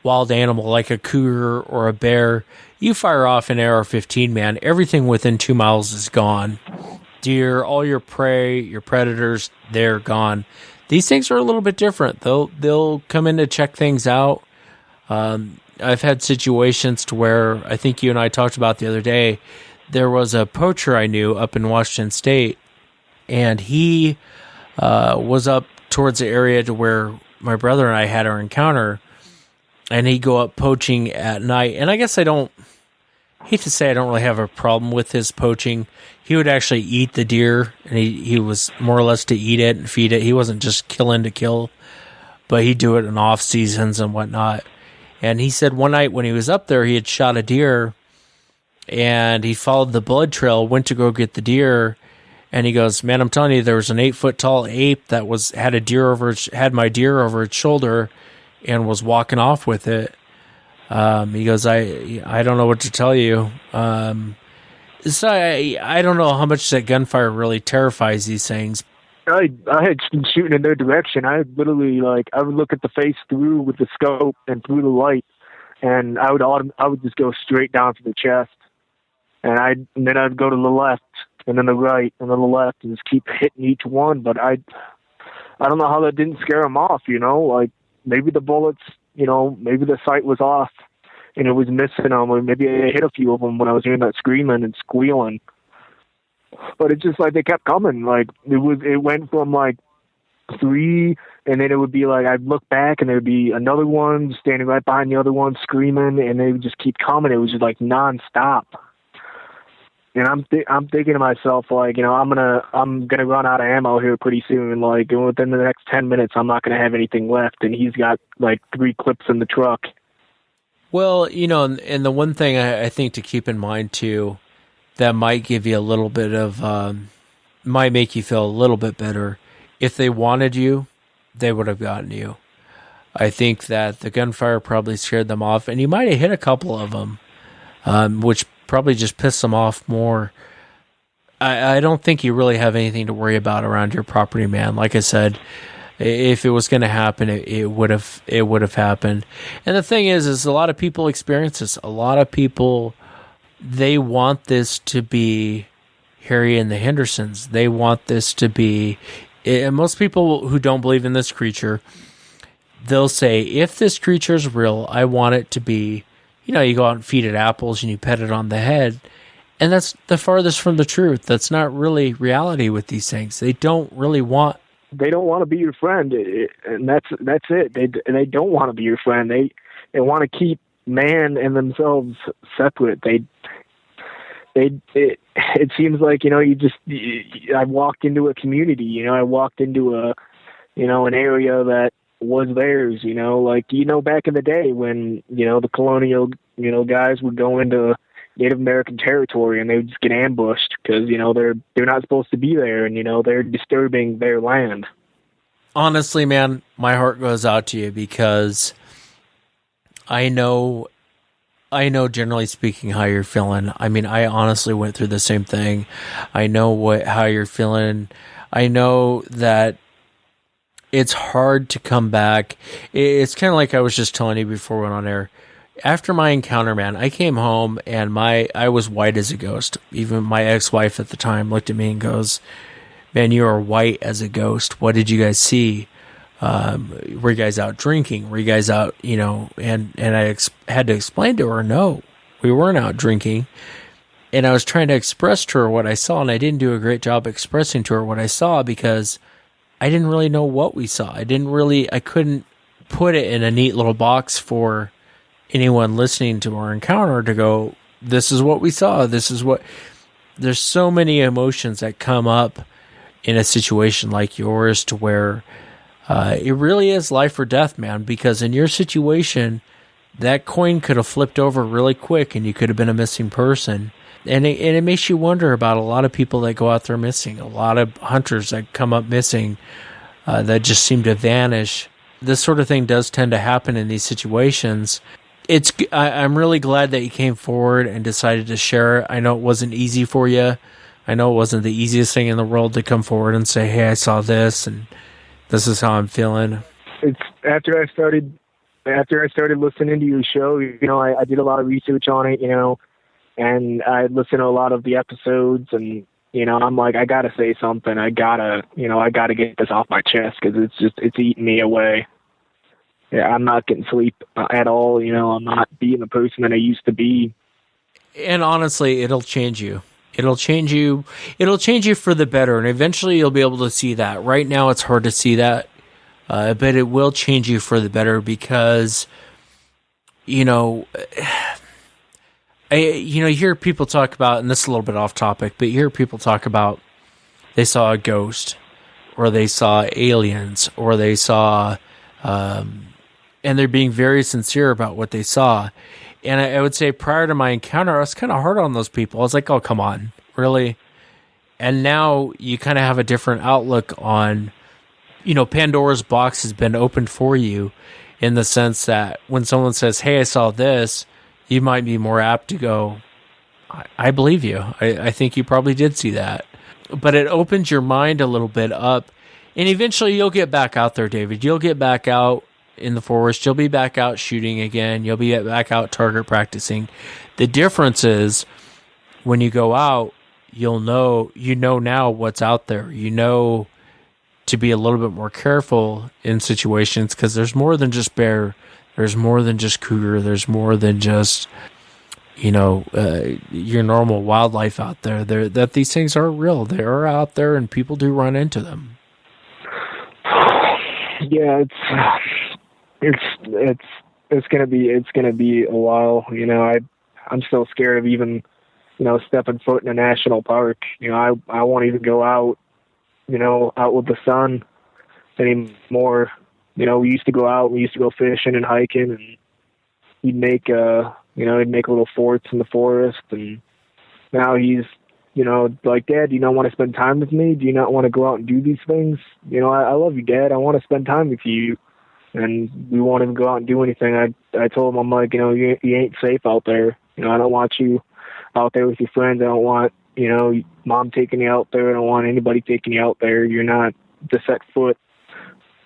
wild animal like a cougar or a bear, you fire off an AR-15, man, everything within 2 miles is gone. Deer, all your prey, your predators, they're gone. These things are a little bit different. They'll come in to check things out. I've had situations to where I think you and I talked about the other day. There was a poacher I knew up in Washington State, and he was up towards the area to where my brother and I had our encounter, and he'd go up poaching at night. And I guess I hate to say I don't really have a problem with his poaching. He would actually eat the deer, and he was more or less to eat it and feed it. He wasn't just killing to kill, but he'd do it in off seasons and whatnot. And he said one night when he was up there, he had shot a deer, and he followed the blood trail, went to go get the deer, and he goes, "Man, I'm telling you, there was an 8-foot tall ape that had my deer over its shoulder, and was walking off with it." He goes, I don't know what to tell you. So I don't know how much that gunfire really terrifies these things. I had been shooting in their direction. I literally I would look at the face through with the scope and through the light, and I would just go straight down to the chest, and then I'd go to the left and then the right and then the left and just keep hitting each one. But I don't know how that didn't scare them off. Maybe the bullets, maybe the sight was off and it was missing them, or maybe I hit a few of them when I was hearing that screaming and squealing. But it's just they kept coming. It went from 3, and then it would be I'd look back and there'd be another one standing right behind the other one screaming, and they would just keep coming. It was just nonstop. And I'm thinking to myself, I'm gonna run out of ammo here pretty soon. Within the next 10 minutes, I'm not gonna have anything left. And he's got 3 clips in the truck. Well, and the one thing I think to keep in mind too, that might give you a little bit of, might make you feel a little bit better. If they wanted you, they would have gotten you. I think that the gunfire probably scared them off, and you might have hit a couple of them, which probably just pissed them off more. I don't think you really have anything to worry about around your property, man. Like I said, if it was going to happen, it would have happened. And the thing is a lot of people experience this. A lot of people, they want this to be Harry and the Hendersons. They want this to be And most people who don't believe in this creature, they'll say, if this creature is real, I want it to be, you go out and feed it apples and you pet it on the head. And that's the farthest from the truth. That's not really reality with these things. They don't want to be your friend, and that's it. They don't want to be your friend. They want to keep man and themselves separate. It seems like, I walked into a community, I walked into an area that was theirs, back in the day when, the colonial, guys would go into Native American territory and they would just get ambushed because, they're not supposed to be there and, they're disturbing their land. Honestly, man, my heart goes out to you because I know generally speaking how you're feeling. I mean, I honestly went through the same thing. I know how you're feeling. I know that it's hard to come back. It's kind of like I was just telling you before we went on air. After my encounter, man, I came home and I was white as a ghost. Even my ex-wife at the time looked at me and goes, "Man, you are white as a ghost. What did you guys see? Were you guys out drinking? Were you guys out, and I had to explain to her, no, we weren't out drinking. And I was trying to express to her what I saw, and I didn't do a great job expressing to her what I saw because I didn't really know what we saw. I couldn't put it in a neat little box for anyone listening to our encounter to go, this is what we saw. There's so many emotions that come up in a situation like yours to where it really is life or death, man, because in your situation, that coin could have flipped over really quick and you could have been a missing person. And it makes you wonder about a lot of people that go out there missing, a lot of hunters that come up missing that just seem to vanish. This sort of thing does tend to happen in these situations. I'm really glad that you came forward and decided to share it. I know it wasn't easy for you. I know it wasn't the easiest thing in the world to come forward and say, hey, I saw this and this is how I'm feeling. It's after I started listening to your show, I did a lot of research on it, and I listened to a lot of the episodes and, I'm like, I gotta say something. I gotta get this off my chest because it's eating me away. Yeah, I'm not getting sleep at all. I'm not being the person that I used to be. And honestly, it'll change you. It'll change you for the better. And eventually you'll be able to see that. Right now it's hard to see that. But it will change you for the better because, you hear people talk about, and this is a little bit off topic, but you hear people talk about they saw a ghost or they saw aliens or they saw, and they're being very sincere about what they saw. And I would say prior to my encounter, I was kind of hard on those people. I was like, oh, come on, really? And now you kind of have a different outlook on, Pandora's box has been opened for you in the sense that when someone says, hey, I saw this, you might be more apt to go, I believe you. I think you probably did see that. But it opens your mind a little bit up. And eventually you'll get back out there, David. You'll get back out in the forest. You'll be back out shooting again. You'll be back out target practicing. The difference is when you go out, you know now what's out there. You know to be a little bit more careful in situations because there's more than just bear. There's more than just cougar. There's more than just, your normal wildlife out there. That these things are real. They are out there and people do run into them. Yeah, it's gonna be a while. I'm still scared of even, stepping foot in a national park. I won't even go out, out with the sun anymore. We used to go out, we used to go fishing and hiking, and he'd make little forts in the forest. And now he's, like, Dad, do you not want to spend time with me? Do you not want to go out and do these things? I love you, Dad. I want to spend time with you. And we won't even go out and do anything. I told him, I'm like, you ain't safe out there. I don't want you out there with your friends. I don't want, Mom taking you out there. I don't want anybody taking you out there. You're not to set foot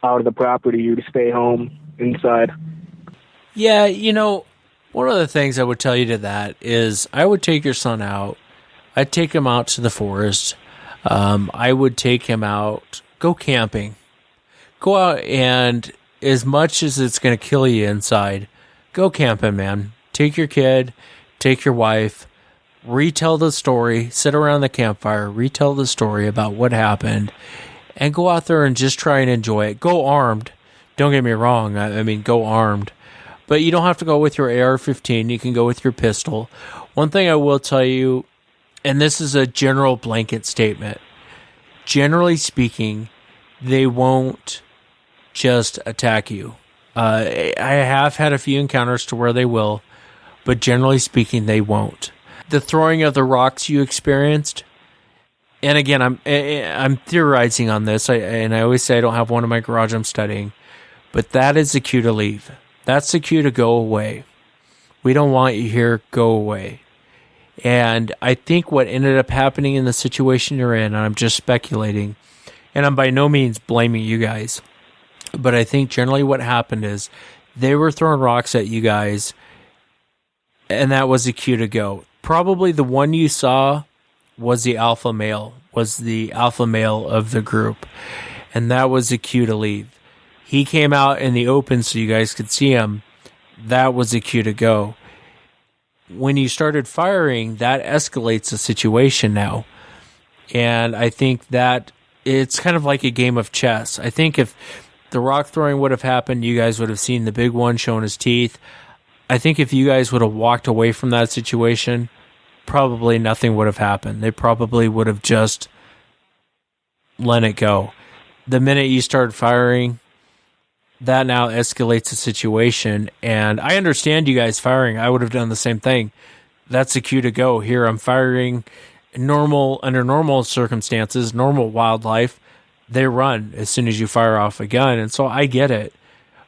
out of the property. You're to stay home inside. Yeah, one of the things I would tell you to that is I would take your son out. I'd take him out to the forest. I would take him out go camping. Go out, and as much as it's going to kill you inside, go camping, man. Take your kid, take your wife, retell the story, sit around the campfire, retell the story about what happened, and go out there and just try and enjoy it. Go armed. Don't get me wrong. I mean, go armed. But you don't have to go with your AR-15. You can go with your pistol. One thing I will tell you, and this is a general blanket statement, generally speaking, they won't just attack you. I have had a few encounters to where they will, but generally speaking, they won't. The throwing of the rocks you experienced, and again, I'm theorizing on this, and I always say I don't have one in my garage I'm studying, but that is the cue to leave. That's the cue to go away. We don't want you here, go away. And I think what ended up happening in the situation you're in, and I'm just speculating, and I'm by no means blaming you guys, but I think generally what happened is they were throwing rocks at you guys, and that was the cue to go. Probably the one you saw was the alpha male of the group, and that was the cue to leave. He came out in the open so you guys could see him. That was the cue to go. When you started firing, that escalates the situation now. And I think that it's kind of like a game of chess. I think if the rock throwing would have happened, you guys would have seen the big one showing his teeth. I think if you guys would have walked away from that situation, probably nothing would have happened. They probably would have just let it go. The minute you start firing, that now escalates the situation. And I understand you guys firing. I would have done the same thing. That's the cue to go. Here, I'm firing under normal circumstances, normal wildlife. They run as soon as you fire off a gun. And so I get it.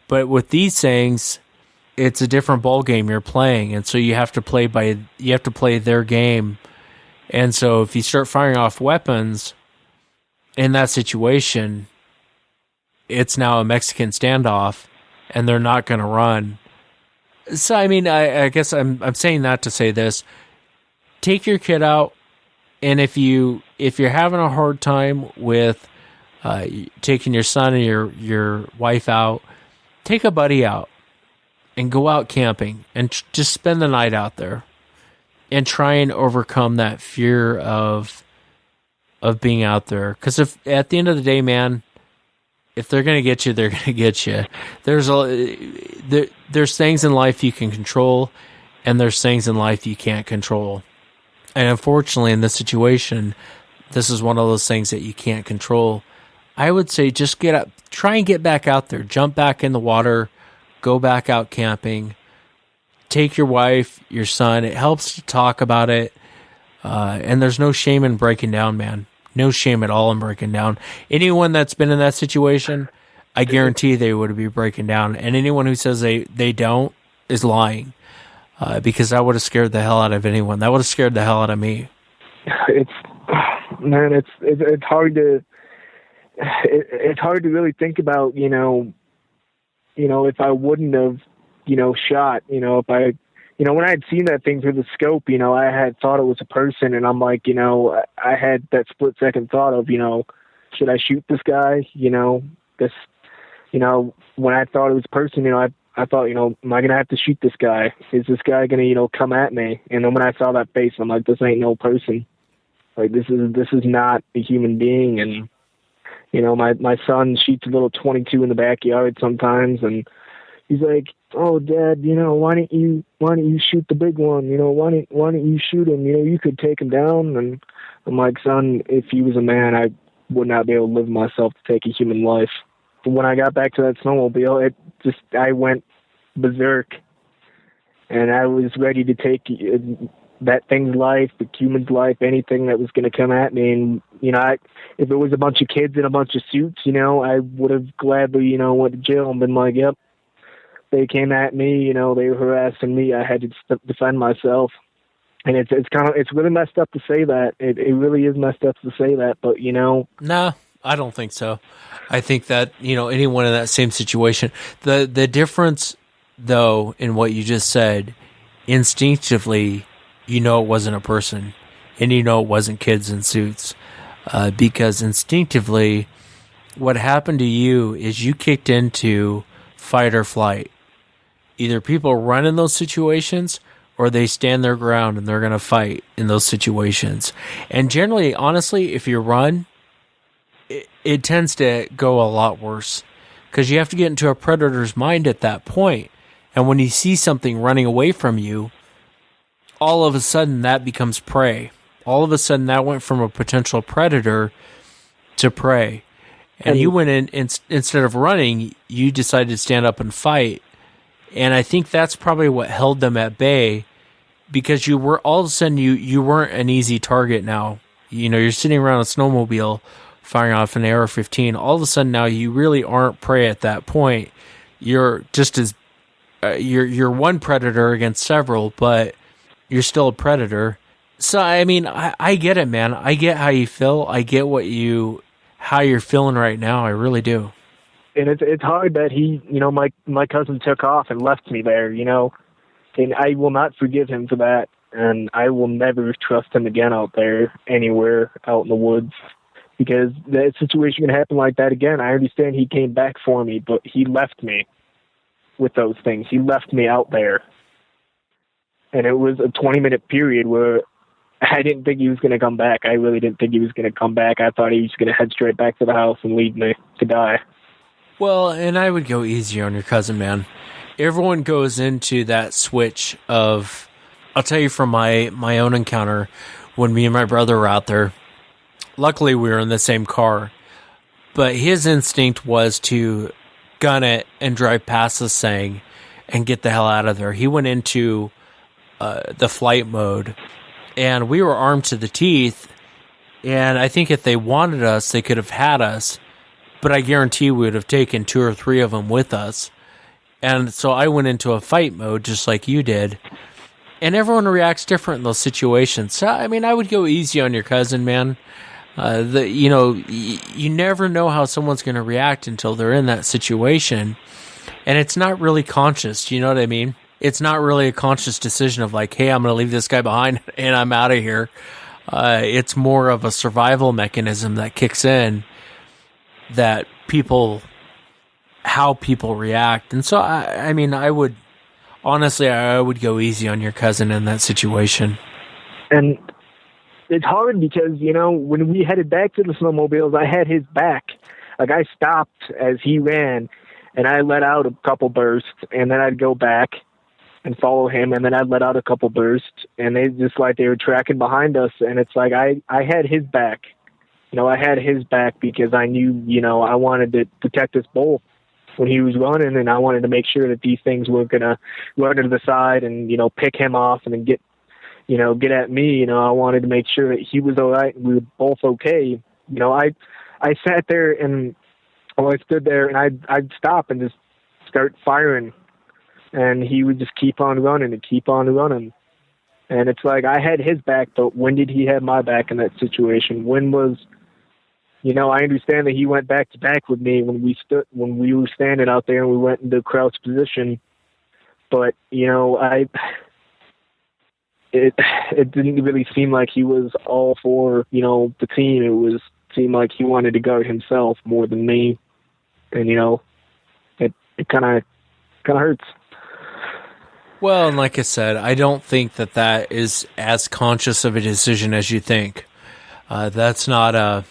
But with these things, it's a different ball game you're playing. And so you have to play their game. And so if you start firing off weapons in that situation, it's now a Mexican standoff, and they're not going to run. So, I mean, I guess I'm saying that to say this. Take your kid out, and if you're having a hard time with taking your son and your wife out, take a buddy out and go out camping and just spend the night out there and try and overcome that fear of being out there. Because if at the end of the day, man, if they're going to get you, they're going to get you. There's things in life you can control, and there's things in life you can't control. And unfortunately, in this situation, this is one of those things that you can't control. I would say just get up, try and get back out there, jump back in the water, go back out camping, take your wife, your son. It helps to talk about it, and there's no shame in breaking down, man. No shame at all in breaking down. Anyone that's been in that situation, I guarantee they would be breaking down. And anyone who says they don't is lying, because that would have scared the hell out of anyone. That would have scared the hell out of me. It's hard to really think about, if I wouldn't have, shot, if I, when I had seen that thing through the scope, I had thought it was a person, and I'm like, I had that split second thought of, should I shoot this guy? When I thought it was a person, I thought, am I going to have to shoot this guy? Is this guy going to, come at me? And then when I saw that face, I'm like, this ain't no person. Like, this is not a human being. And, my son shoots a little 22 in the backyard sometimes, and he's like, oh, Dad, why don't you shoot the big one? Why don't you shoot him? You could take him down. And I'm like, son, if he was a man, I would not be able to live myself to take a human life. But when I got back to that snowmobile, I went berserk, and I was ready to take that thing's life, the human's life, anything that was going to come at me. And, if it was a bunch of kids in a bunch of suits, I would have gladly, went to jail and been like, yep, they came at me, they were harassing me. I had to defend myself. And it's really messed up to say that. It really is messed up to say that, but No, I don't think so. I think that, anyone in that same situation, the difference though, in what you just said, instinctively, it wasn't a person, and it wasn't kids in suits, because instinctively, what happened to you is you kicked into fight or flight. Either people run in those situations or they stand their ground and they're going to fight in those situations. And generally, honestly, if you run, it tends to go a lot worse because you have to get into a predator's mind at that point. And when you see something running away from you, all of a sudden that becomes prey. All of a sudden that went from a potential predator to prey. And you went in, instead of running, you decided to stand up and fight. And I think that's probably what held them at bay, because you were, all of a sudden you weren't an easy target now. You know, you're sitting around a snowmobile firing off an AR-15. All of a sudden now you really aren't prey at that point. You're just as you're one predator against several, but you're still a predator. So I mean, I get it, man. I get how you feel. I get how you're feeling right now. I really do. And it's hard that he, you know, my cousin took off and left me there, you know, and I will not forgive him for that. And I will never trust him again out there, anywhere out in the woods, because that situation can happen like that again. I understand he came back for me, but he left me with those things. He left me out there. And it was a 20-minute period where I didn't think he was going to come back. I really didn't think he was going to come back. I thought he was going to head straight back to the house and leave me to die. Well, and I would go easy on your cousin, man. Everyone goes into that switch of, I'll tell you from my own encounter, when me and my brother were out there, luckily we were in the same car, but his instinct was to gun it and drive past this thing and get the hell out of there. He went into the flight mode, and we were armed to the teeth, and I think if they wanted us, they could have had us, but I guarantee we would have taken 2 or 3 of them with us. And so I went into a fight mode just like you did, and everyone reacts different in those situations. So, I mean, I would go easy on your cousin, man. You never know how someone's going to react until they're in that situation, and it's not really conscious. You know what I mean? It's not really a conscious decision of like, hey, I'm going to leave this guy behind and I'm out of here. It's more of a survival mechanism that kicks in, that how people react. And so, I mean, I would go easy on your cousin in that situation. And it's hard because, you know, when we headed back to the snowmobiles, I had his back. Like, I stopped as he ran, and I let out a couple bursts, and then I'd go back and follow him, and then I'd let out a couple bursts, and they were tracking behind us, and it's like I had his back. You know, I had his back because I knew, you know, I wanted to protect us both when he was running, and I wanted to make sure that these things weren't going to run to the side and, you know, pick him off and then get at me. You know, I wanted to make sure that he was all right and we were both okay. You know, I sat there and I stood there and I'd stop and just start firing, and he would just keep on running and keep on running. And it's like I had his back, but when did he have my back in that situation? When was, you know, I understand that he went back to back with me when we were standing out there and we went into crouch position, but, you know, it didn't really seem like he was all for, you know, the team. It seemed like he wanted to guard himself more than me. And, you know, it kind of hurts. Well, and like I said, I don't think that is as conscious of a decision as you think. That's not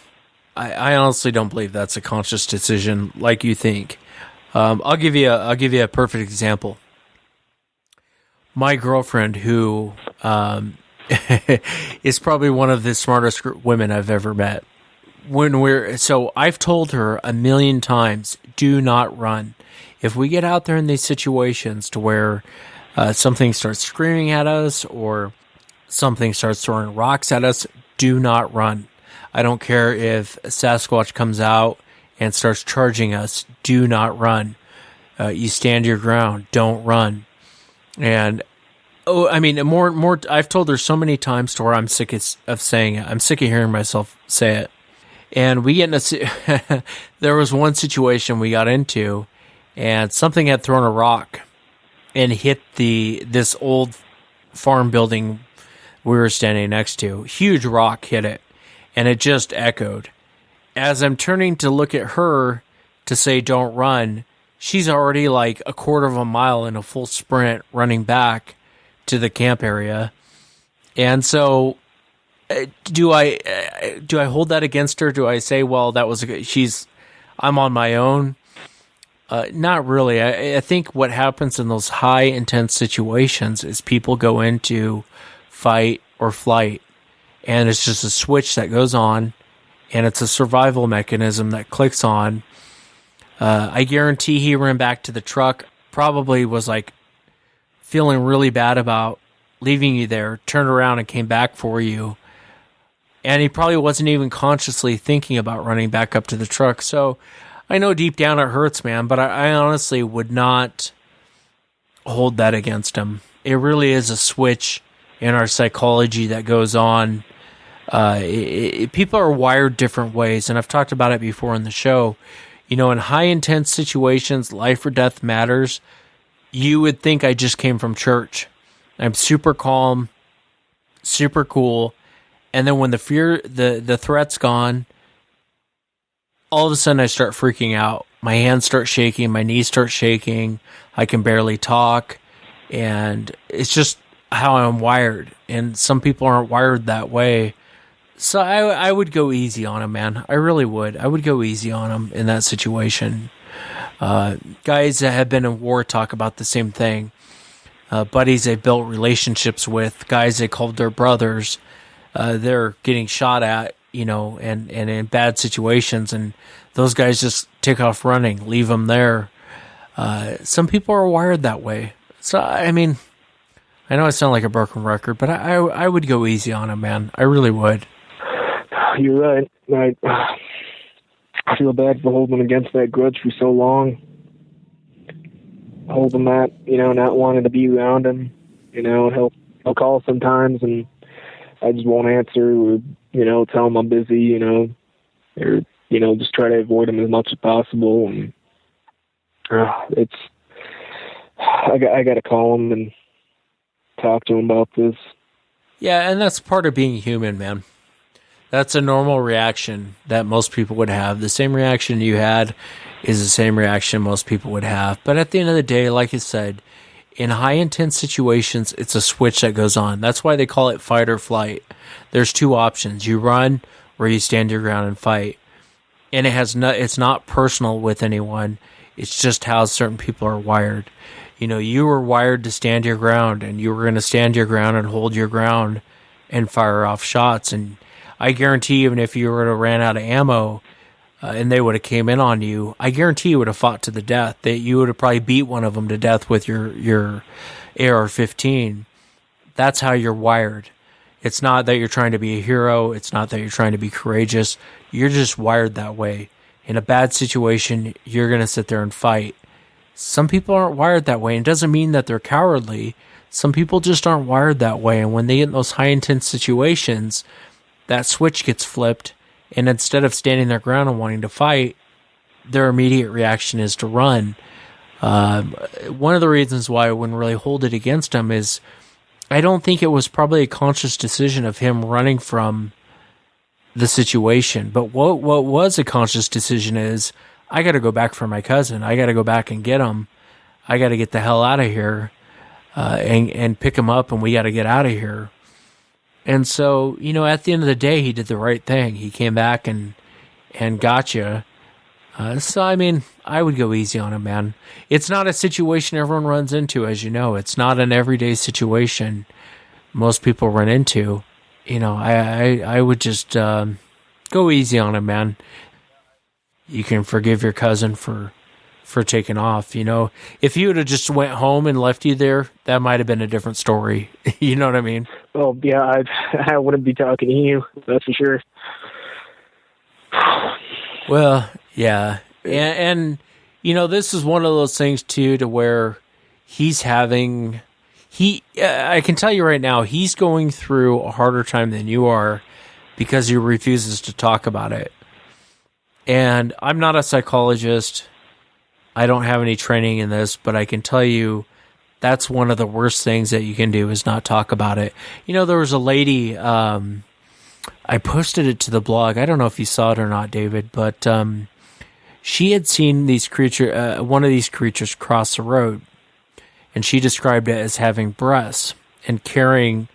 I honestly don't believe that's a conscious decision like you think. I'll give you a perfect example. My girlfriend, who is probably one of the smartest women I've ever met. So I've told her 1,000,000 times, do not run. If we get out there in these situations to where something starts screaming at us or something starts throwing rocks at us, do not run. I don't care if Sasquatch comes out and starts charging us, do not run. You stand your ground, don't run. And I mean, more. I've told her so many times to where I'm sick of saying it. I'm sick of hearing myself say it. And we get in there was one situation we got into, and something had thrown a rock and hit this old farm building we were standing next to. Huge rock hit it, and it just echoed. as I'm turning to look at her to say don't run, she's already like a quarter of a mile in a full sprint running back to the camp area. And so do I hold that against her? Do I say, well, that was I'm on my own? Not really. I think what happens in those high intense situations is people go into fight or flight, and it's just a switch that goes on, and it's a survival mechanism that clicks on. I guarantee he ran back to the truck, probably was like feeling really bad about leaving you there, turned around and came back for you. And he probably wasn't even consciously thinking about running back up to the truck. So I know deep down it hurts, man, but I honestly would not hold that against him. It really is a switch in our psychology that goes on. People are wired different ways, and I've talked about it before in the show. You know, in high intense situations, life or death matters. You would think I just came from church. I'm super calm, super cool. And then when the threat's gone, all of a sudden I start freaking out. My hands start shaking, my knees start shaking. I can barely talk. And it's just how I'm wired. And some people aren't wired that way. So I would go easy on him, man. I really would. I would go easy on him in that situation. Guys that have been in war talk about the same thing. Buddies they built relationships with, guys they called their brothers. They're getting shot at, you know, and in bad situations, and those guys just take off running, leave them there. Some people are wired that way. So, I mean, I know I sound like a broken record, but I would go easy on him, man. I really would. You're right. I feel bad for holding against that grudge for so long. Holding that, you know, not wanting to be around him. You know, he'll call sometimes, and I just won't answer, or, you know, tell him I'm busy, you know, or, you know, just try to avoid him as much as possible. And I got to call him and talk to him about this. Yeah, and that's part of being human, man. That's a normal reaction that most people would have. The same reaction you had is the same reaction most people would have. But at the end of the day, like I said, in high intense situations, it's a switch that goes on. That's why they call it fight or flight. There's two options. You run or you stand your ground and fight. And it's not personal with anyone. It's just how certain people are wired. You know, you were wired to stand your ground, and you were going to stand your ground and hold your ground and fire off shots. And I guarantee even if you were to ran out of ammo and they would have came in on you, I guarantee you would have fought to the death. That you would have probably beat one of them to death with your AR-15. That's how you're wired. It's not that you're trying to be a hero. It's not that you're trying to be courageous. You're just wired that way. In a bad situation, you're going to sit there and fight. Some people aren't wired that way. It doesn't mean that they're cowardly. Some people just aren't wired that way. And when they get in those high intense situations, that switch gets flipped, and instead of standing their ground and wanting to fight, their immediate reaction is to run. One of the reasons why I wouldn't really hold it against him is I don't think it was probably a conscious decision of him running from the situation. But what was a conscious decision is, I got to go back for my cousin. I got to go back and get him. I got to get the hell out of here and pick him up, and we got to get out of here. And so, you know, at the end of the day, he did the right thing. He came back and got you. So, I mean, I would go easy on him, man. It's not a situation everyone runs into, as you know. It's not an everyday situation most people run into. You know, I would just go easy on him, man. You can forgive your cousin for taking off. You know, if you would have just went home and left you there, that might have been a different story. You know what I mean? Oh, yeah, I wouldn't be talking to you, that's for sure. Well, yeah. And you know, this is one of those things, too, to where I can tell you right now, he's going through a harder time than you are because he refuses to talk about it. And I'm not a psychologist. I don't have any training in this, but I can tell you that's one of the worst things that you can do is not talk about it. You know, there was a lady, I posted it to the blog. I don't know if you saw it or not, David, but she had seen one of these creatures cross the road, and she described it as having breasts and carrying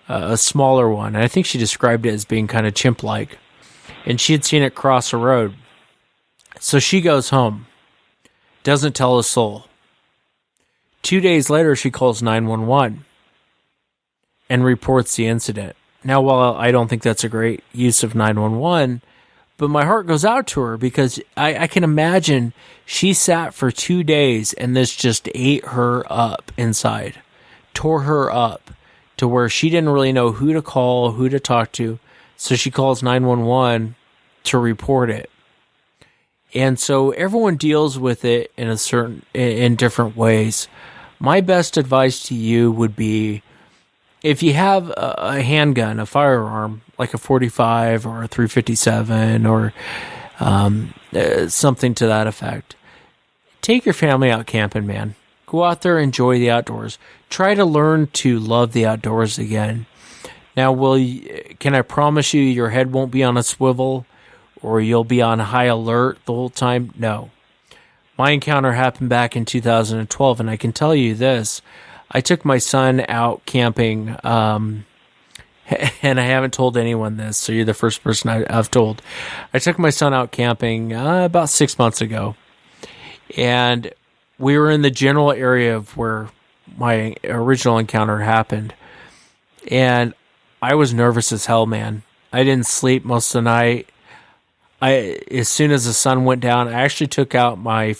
a smaller one. And I think she described it as being kind of chimp-like. And she had seen it cross the road. So she goes home, doesn't tell a soul. 2 days later, she calls 911 and reports the incident. Now, while I don't think that's a great use of 911, but my heart goes out to her because I can imagine she sat for 2 days and this just ate her up inside, tore her up to where she didn't really know who to call, who to talk to. So she calls 911 to report it. And so everyone deals with it in different ways. My best advice to you would be, if you have a handgun, a firearm, like a 45 or a 357 or something to that effect, take your family out camping, man. Go out there, enjoy the outdoors. Try to learn to love the outdoors again. Now, can I promise you your head won't be on a swivel or you'll be on high alert the whole time? No. My encounter happened back in 2012, and I can tell you this. I took my son out camping, and I haven't told anyone this, so you're the first person I've told. I took my son out camping about 6 months ago, and we were in the general area of where my original encounter happened, and I was nervous as hell, man. I didn't sleep most of the night. As soon as the sun went down, I actually took out my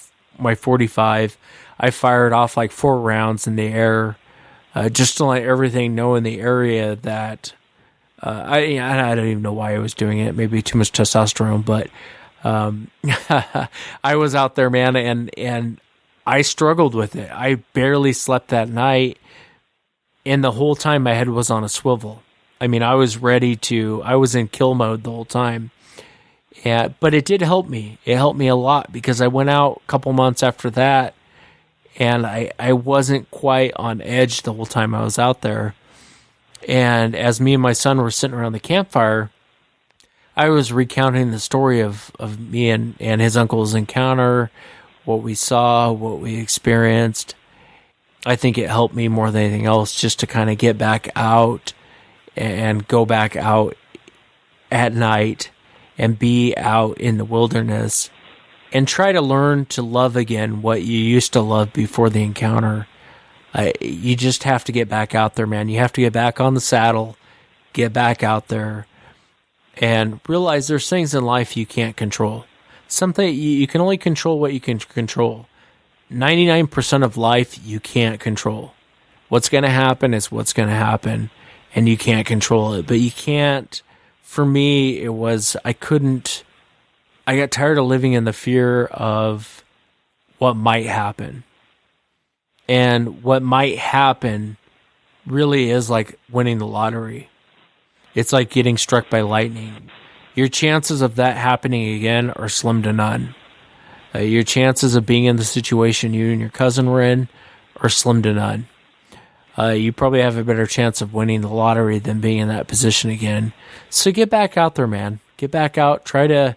45. I fired off like 4 rounds in the air, just to let everything know in the area that I don't even know why I was doing it. Maybe too much testosterone, but I was out there, man, and I struggled with it. I barely slept that night, and the whole time my head was on a swivel. I mean, I was in kill mode the whole time. But it did help me. It helped me a lot because I went out a couple months after that, and I wasn't quite on edge the whole time I was out there. And as me and my son were sitting around the campfire, I was recounting the story of me and his uncle's encounter, what we saw, what we experienced. I think it helped me more than anything else just to kind of get back out and go back out at night and be out in the wilderness and try to learn to love again what you used to love before the encounter. You just have to get back out there, man. You have to get back on the saddle, get back out there, and realize there's things in life you can't control. Something you can only control what you can control. 99% of life you can't control. What's going to happen is what's going to happen, and you can't control it. But you can't. For me, I got tired of living in the fear of what might happen. And what might happen really is like winning the lottery. It's like getting struck by lightning. Your chances of that happening again are slim to none. Your chances of being in the situation you and your cousin were in are slim to none. You probably have a better chance of winning the lottery than being in that position again. So get back out there, man. Get back out. Try to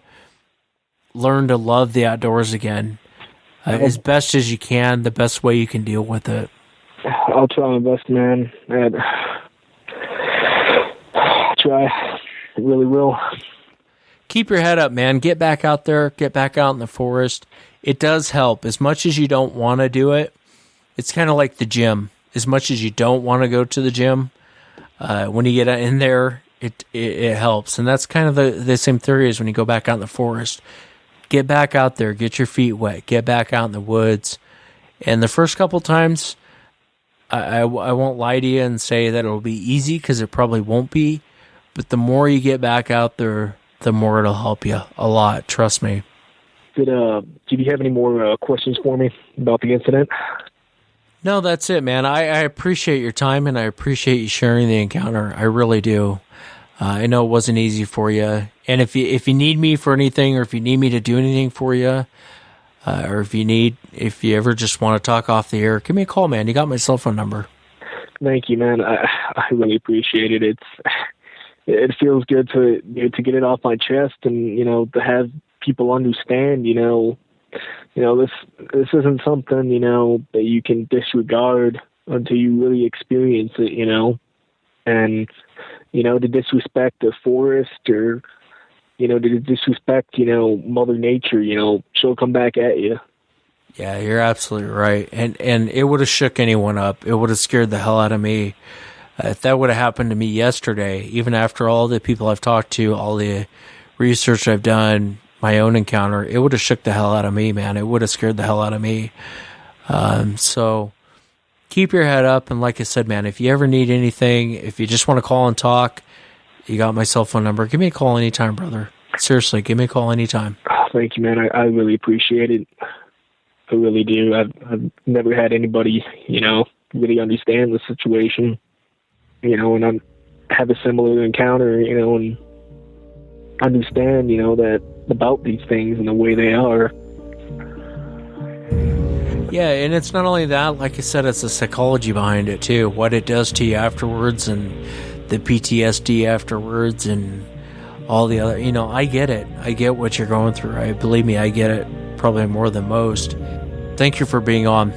learn to love the outdoors again as best as you can, the best way you can deal with it. I'll try my best, man. I'll try. I really will. Keep your head up, man. Get back out there. Get back out in the forest. It does help. As much as you don't want to do it, it's kind of like the gym. As much as you don't want to go to the gym, when you get in there, it helps. And that's kind of the same theory as when you go back out in the forest. Get back out there, get your feet wet, get back out in the woods. And the first couple times, I won't lie to you and say that it'll be easy, because it probably won't be. But the more you get back out there, the more it'll help you a lot. Trust me. Do you have any more questions for me about the incident? No, that's it, man. I appreciate your time, and I appreciate you sharing the encounter. I really do. I know it wasn't easy for you. And if you need me for anything, or if you need me to do anything for you, or if you ever just want to talk off the air, give me a call, man. You got my cell phone number. Thank you, man. I really appreciate it. it feels good to get it off my chest, and to have people understand. This isn't something that you can disregard until you really experience it. And to disrespect the forest, or to disrespect Mother Nature, she'll come back at you. Yeah, you're absolutely right. And it would have shook anyone up. It would have scared the hell out of me. If that would have happened to me yesterday, even after all the people I've talked to, all the research I've done, my own encounter, it would have shook the hell out of me, man. It would have scared the hell out of me. So keep your head up. And like I said, man, if you ever need anything, if you just want to call and talk, you got my cell phone number. Give me a call anytime, brother. Seriously, give me a call anytime. Thank you, man. I really appreciate it. I really do. I've never had anybody, really understand the situation, and I have a similar encounter, and understand, that about these things and the way they are. Yeah, and it's not only that, like I said, it's the psychology behind it too, what it does to you afterwards, and the PTSD afterwards, and all the other, I get it. I get what you're going through. Believe me, I get it probably more than most. Thank you for being on.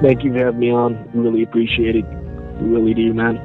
Thank you for having me on. Really appreciate it. Really do, man.